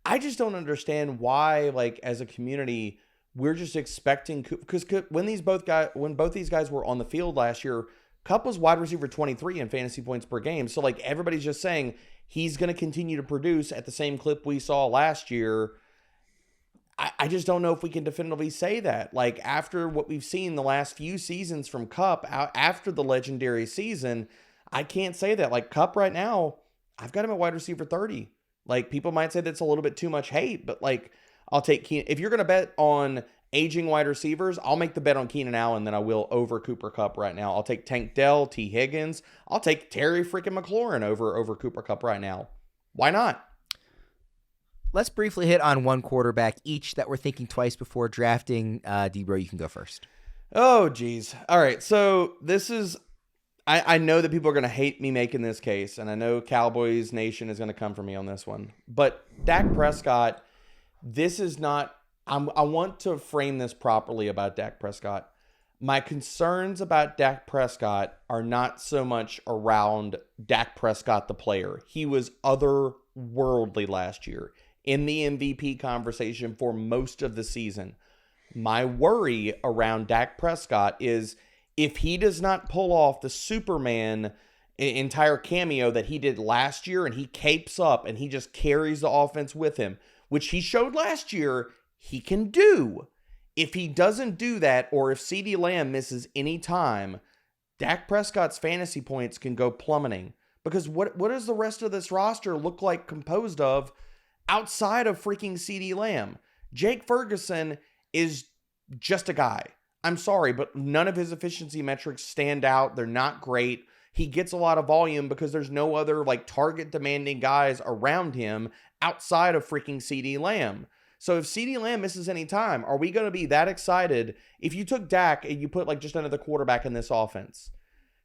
Speaker 3: I just don't understand why, like, as a community, we're just expecting, because when both these guys were on the field last year, Kupp was wide receiver 23 in fantasy points per game. So, like, everybody's just saying he's going to continue to produce at the same clip we saw last year. I just don't know if we can definitively say that. Like, after what we've seen the last few seasons from Kupp, after the legendary season, I can't say that. Like, Kupp right now, I've got him at wide receiver 30. Like, people might say that's a little bit too much hate, but like, I'll take Keenan. If you're going to bet on aging wide receivers, I'll make the bet on Keenan Allen than I will over Cooper Kupp right now. I'll take Tank Dell, T. Higgins. I'll take Terry freaking McLaurin over Cooper Kupp right now. Why not?
Speaker 1: Let's briefly hit on one quarterback each that we're thinking twice before drafting. Debro, you can go first.
Speaker 3: Oh, geez. All right, so this is... I know that people are going to hate me making this case, and I know Cowboys Nation is going to come for me on this one. But Dak Prescott, this is not... I want to frame this properly about Dak Prescott. My concerns about Dak Prescott are not so much around Dak Prescott, the player. He was otherworldly last year in the MVP conversation for most of the season. My worry around Dak Prescott is if he does not pull off the Superman entire cameo that he did last year and he capes up and he just carries the offense with him, which he showed last year he can do. If he doesn't do that, or if CeeDee Lamb misses any time, Dak Prescott's fantasy points can go plummeting. Because what does the rest of this roster look like composed of outside of freaking CeeDee Lamb? Jake Ferguson is just a guy. I'm sorry, but none of his efficiency metrics stand out. They're not great. He gets a lot of volume because there's no other target demanding guys around him outside of freaking CeeDee Lamb. So if CeeDee Lamb misses any time, are we going to be that excited if you took Dak and you put just another quarterback in this offense?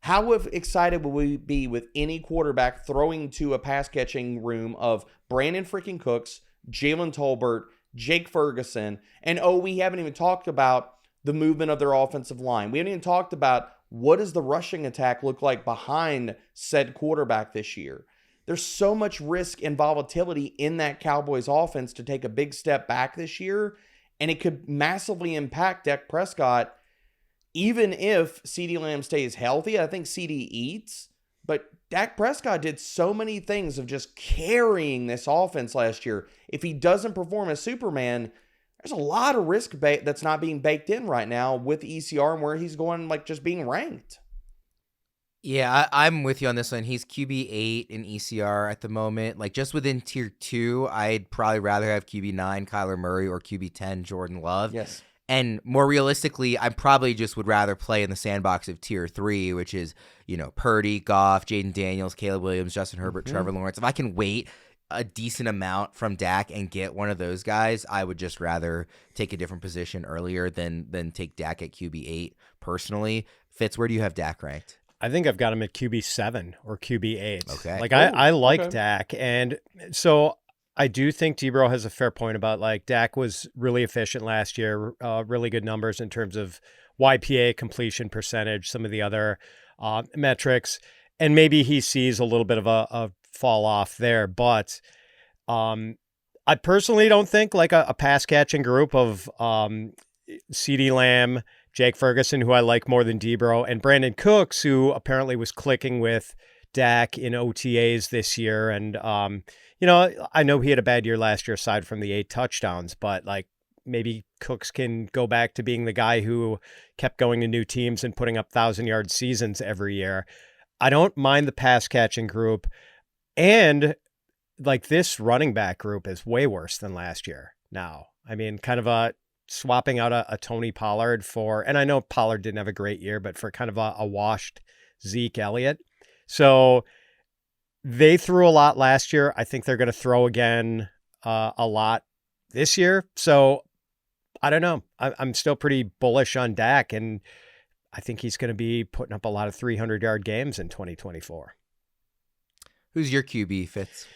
Speaker 3: How excited will we be with any quarterback throwing to a pass catching room of Brandon freaking Cooks, Jalen Tolbert, Jake Ferguson, and we haven't even talked about the movement of their offensive line. We haven't even talked about what does the rushing attack look like behind said quarterback this year. There's so much risk and volatility in that Cowboys offense to take a big step back this year, and it could massively impact Dak Prescott, even if CeeDee Lamb stays healthy. I think CeeDee eats, but Dak Prescott did so many things of just carrying this offense last year. If he doesn't perform as Superman, there's a lot of risk that's not being baked in right now with ECR and where he's going, just being ranked.
Speaker 1: Yeah, I'm with you on this one. He's QB8 in ECR at the moment. Just within tier 2, I'd probably rather have QB9 Kyler Murray or QB10 Jordan Love.
Speaker 3: Yes.
Speaker 1: And more realistically, I probably just would rather play in the sandbox of tier 3, which is, Purdy, Goff, Jaden Daniels, Caleb Williams, Justin Herbert, Trevor Lawrence. If I can wait a decent amount from Dak and get one of those guys, I would just rather take a different position earlier than take Dak at QB8 personally. Fitz, where do you have Dak ranked?
Speaker 2: I think I've got him at QB7 or QB8.
Speaker 1: Okay.
Speaker 2: I like Dak. And so I do think Debro has a fair point about Dak was really efficient last year, really good numbers in terms of YPA, completion percentage, some of the other metrics. And maybe he sees a little bit of a fall off there. But I personally don't think a pass catching group of CeeDee Lamb, Jake Ferguson, who I like more than Debro, and Brandon Cooks, who apparently was clicking with Dak in OTAs this year. And, I know he had a bad year last year aside from the 8 touchdowns, but maybe Cooks can go back to being the guy who kept going to new teams and putting up 1,000-yard seasons every year. I don't mind the pass catching group. And this running back group is way worse than last year now. I mean, kind of swapping out a Tony Pollard for, and I know Pollard didn't have a great year, but for kind of a washed Zeke Elliott. So they threw a lot last year. I think they're going to throw again a lot this year. So I don't know. I'm still pretty bullish on Dak, and I think he's going to be putting up a lot of 300-yard games in 2024.
Speaker 1: Who's your QB, Fitz?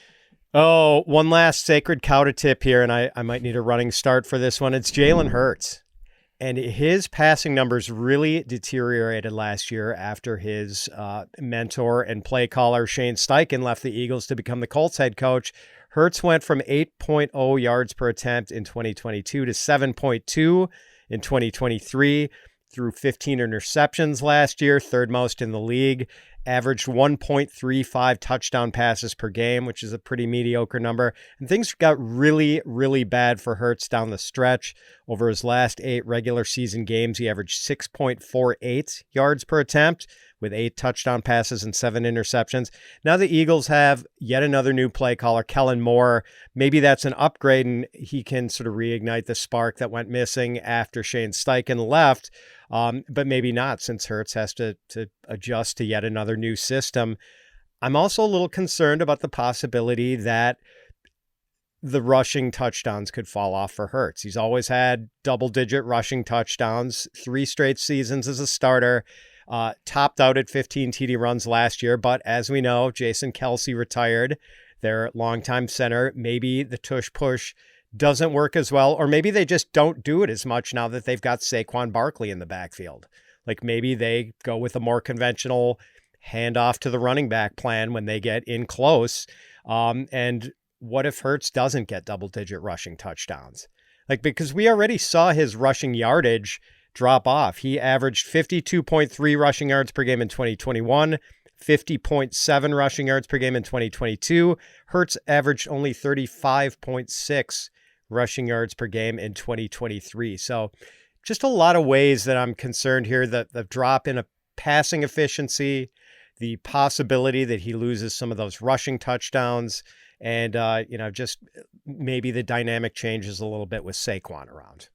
Speaker 2: Oh, one last sacred cow to tip here, and I might need a running start for this one. It's Jalen Hurts. And his passing numbers really deteriorated last year after his mentor and play caller Shane Steichen left the Eagles to become the Colts head coach. Hurts went from 8.0 yards per attempt in 2022 to 7.2 in 2023, threw 15 interceptions last year, third most in the league, averaged 1.35 touchdown passes per game, which is a pretty mediocre number. And things got really, really bad for Hurts down the stretch. Over his last 8 regular season games, he averaged 6.48 yards per attempt, with 8 touchdown passes and 7 interceptions. Now the Eagles have yet another new play caller, Kellen Moore. Maybe that's an upgrade and he can sort of reignite the spark that went missing after Shane Steichen left. But maybe not, since Hurts has to adjust to yet another new system. I'm also a little concerned about the possibility that the rushing touchdowns could fall off for Hurts. He's always had double-digit rushing touchdowns, 3 straight seasons as a starter, topped out at 15 TD runs last year. But as we know, Jason Kelce retired, their longtime center. Maybe the tush-push doesn't work as well, or maybe they just don't do it as much now that they've got Saquon Barkley in the backfield. Like maybe they go with a more conventional handoff to the running back plan when they get in close. And what if Hurts doesn't get double-digit rushing touchdowns? Like, because we already saw his rushing yardage drop off. He averaged 52.3 rushing yards per game in 2021, 50.7 rushing yards per game in 2022. Hurts averaged only 35.6 rushing yards per game in 2023. So just a lot of ways that I'm concerned here, that the drop in a passing efficiency, the possibility that he loses some of those rushing touchdowns, and, just maybe the dynamic changes a little bit with Saquon around.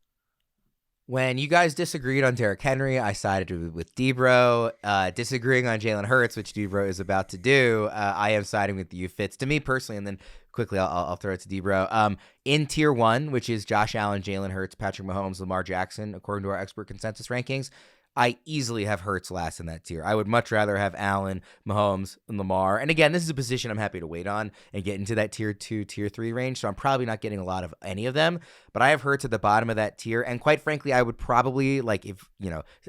Speaker 1: When you guys disagreed on Derrick Henry, I sided with Debro. Disagreeing on Jalen Hurts, which Debro is about to do, I am siding with you, Fitz. To me personally, and then quickly I'll throw it to Debro. In Tier 1, which is Josh Allen, Jalen Hurts, Patrick Mahomes, Lamar Jackson, according to our expert consensus rankings, I easily have Hurts last in that tier. I would much rather have Allen, Mahomes, and Lamar. And again, this is a position I'm happy to wait on and get into that Tier 2, Tier 3 range, so I'm probably not getting a lot of any of them. But I have Hurts at the bottom of that tier, and quite frankly, I would probably, if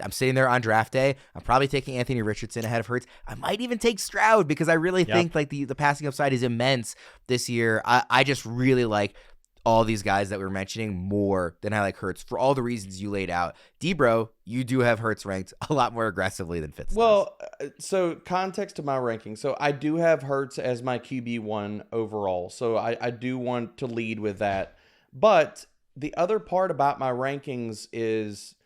Speaker 1: I'm sitting there on draft day, I'm probably taking Anthony Richardson ahead of Hurts. I might even take Stroud because I really think the passing upside is immense this year. I just really like all these guys that we're mentioning more than I like Hurts for all the reasons you laid out. Debro, you do have Hurts ranked a lot more aggressively than Fitz.
Speaker 3: Well, so context to my ranking. So I do have Hurts as my QB1 overall. So I do want to lead with that. But the other part about my rankings is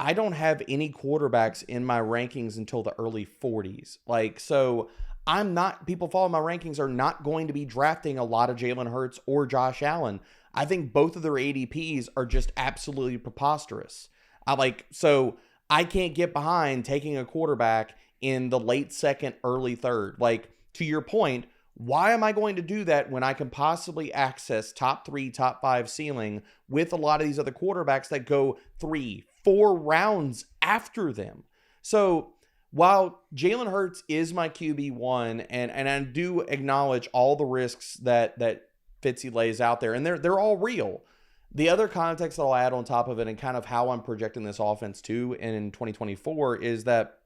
Speaker 3: I don't have any quarterbacks in my rankings until the early 40s. So I'm not, people follow my rankings are not going to be drafting a lot of Jalen Hurts or Josh Allen. I think both of their ADPs are just absolutely preposterous. So I can't get behind taking a quarterback in the late second, early third. To your point, why am I going to do that when I can possibly access top 3, top 5 ceiling with a lot of these other quarterbacks that go 3, 4 rounds after them? So while Jalen Hurts is my QB1, and I do acknowledge all the risks that Fitzy lays out there, and they're all real. The other context that I'll add on top of it, and kind of how I'm projecting this offense too in 2024, is that,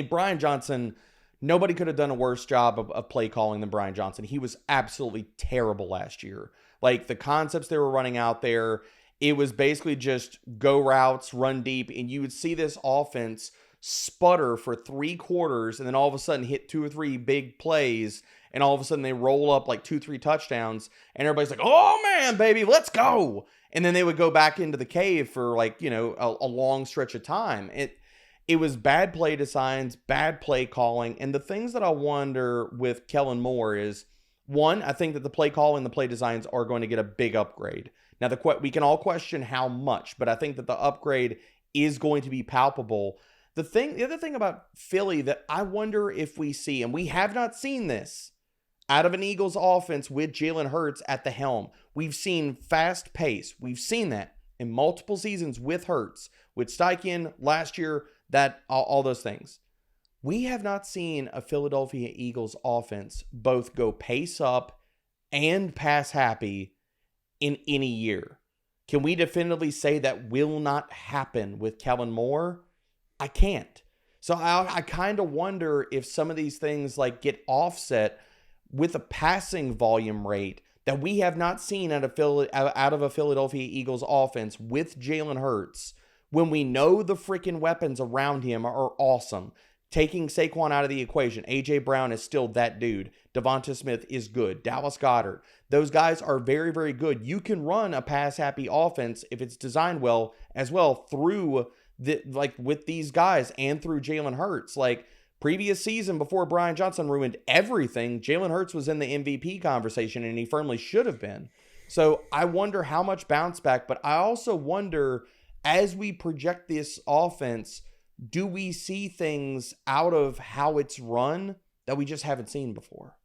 Speaker 3: Brian Johnson, nobody could have done a worse job of play calling than Brian Johnson. He was absolutely terrible last year. The concepts they were running out there, it was basically just go routes, run deep, and you would see this offense sputter for 3 quarters and then all of a sudden hit 2 or 3 big plays, and all of a sudden they roll up 2-3 touchdowns, and everybody's like, oh man, baby, let's go. And then they would go back into the cave for a long stretch of time. It was bad play designs, bad play calling. And the things that I wonder with Kellen Moore is, one, I think that the play calling, the play designs are going to get a big upgrade. Now, we can all question how much, but I think that the upgrade is going to be palpable. The other thing about Philly that I wonder if we see, and we have not seen this out of an Eagles offense with Jalen Hurts at the helm. We've seen fast pace. We've seen that in multiple seasons with Hurts, with Steichen last year, that all those things. We have not seen a Philadelphia Eagles offense both go pace up and pass happy in any year. Can we definitively say that will not happen with Kellen Moore? I can't. So I kind of wonder if some of these things get offset with a passing volume rate that we have not seen out of a Philadelphia Eagles offense with Jalen Hurts, when we know the freaking weapons around him are awesome. Taking Saquon out of the equation, A.J. Brown is still that dude. Devonta Smith is good. Dallas Goedert. Those guys are very, very good. You can run a pass-happy offense if it's designed well as well through with these guys and through Jalen Hurts. previous season before Brian Johnson ruined everything, Jalen Hurts was in the MVP conversation, and he firmly should have been. So I wonder how much bounce back, but I also wonder, as we project this offense, do we see things out of how it's run that we just haven't seen before?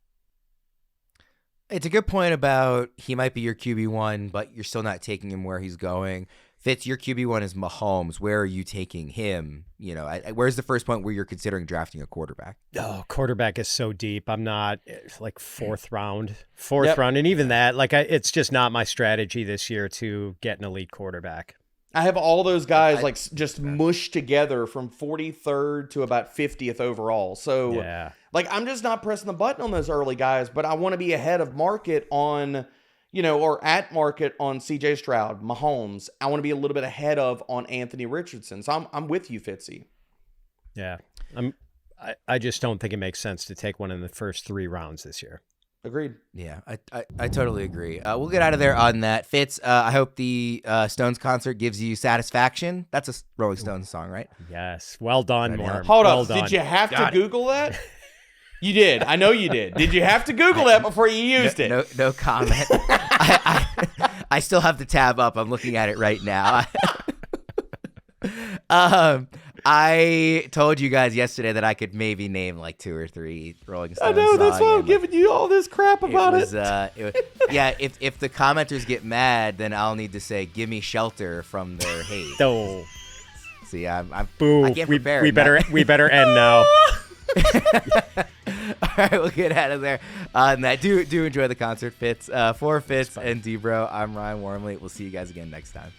Speaker 1: It's a good point about he might be your QB1, but you're still not taking him where he's going. Fitz, your QB1 is Mahomes. Where are you taking him? You know, where's the first point where you're considering drafting a quarterback?
Speaker 2: Oh, quarterback is so deep. I'm not like fourth round. And even that, like it's just not my strategy this year to get an elite quarterback.
Speaker 3: I have all those guys just mushed together from 43rd to about 50th overall. So I'm just not pressing the button on those early guys, but I want to be ahead of market on, or at market on CJ Stroud, Mahomes. I want to be a little bit ahead of on Anthony Richardson. So I'm with you, Fitzy.
Speaker 2: Yeah. I just don't think it makes sense to take one in the first 3 rounds this year.
Speaker 3: Agreed.
Speaker 1: Yeah, I totally agree. We'll get out of there on that. Fitz, I hope the Stones concert gives you satisfaction. That's a Rolling Stones song, right?
Speaker 2: Yes. Well done, Norm.
Speaker 3: Hold
Speaker 2: well
Speaker 3: up.
Speaker 2: Done.
Speaker 3: Did you have to Google that? You did. I know you did. Did you have to Google that before you used it?
Speaker 1: No comment. I still have the tab up. I'm looking at it right now. I told you guys yesterday that I could maybe name like 2 or 3 Rolling Stones.
Speaker 3: I know, that's why I'm giving you all this crap about it.
Speaker 1: Yeah, if the commenters get mad, then I'll need to say, "Give me shelter from their hate."
Speaker 2: Oh.
Speaker 1: See, I'm
Speaker 2: boo.
Speaker 1: I can't prepare.
Speaker 2: We better end now.
Speaker 1: All right, we'll get out of there on that. Do enjoy the concert, Fitz. For Fitz and D-Bro, I'm Ryan Wormeli. We'll see you guys again next time.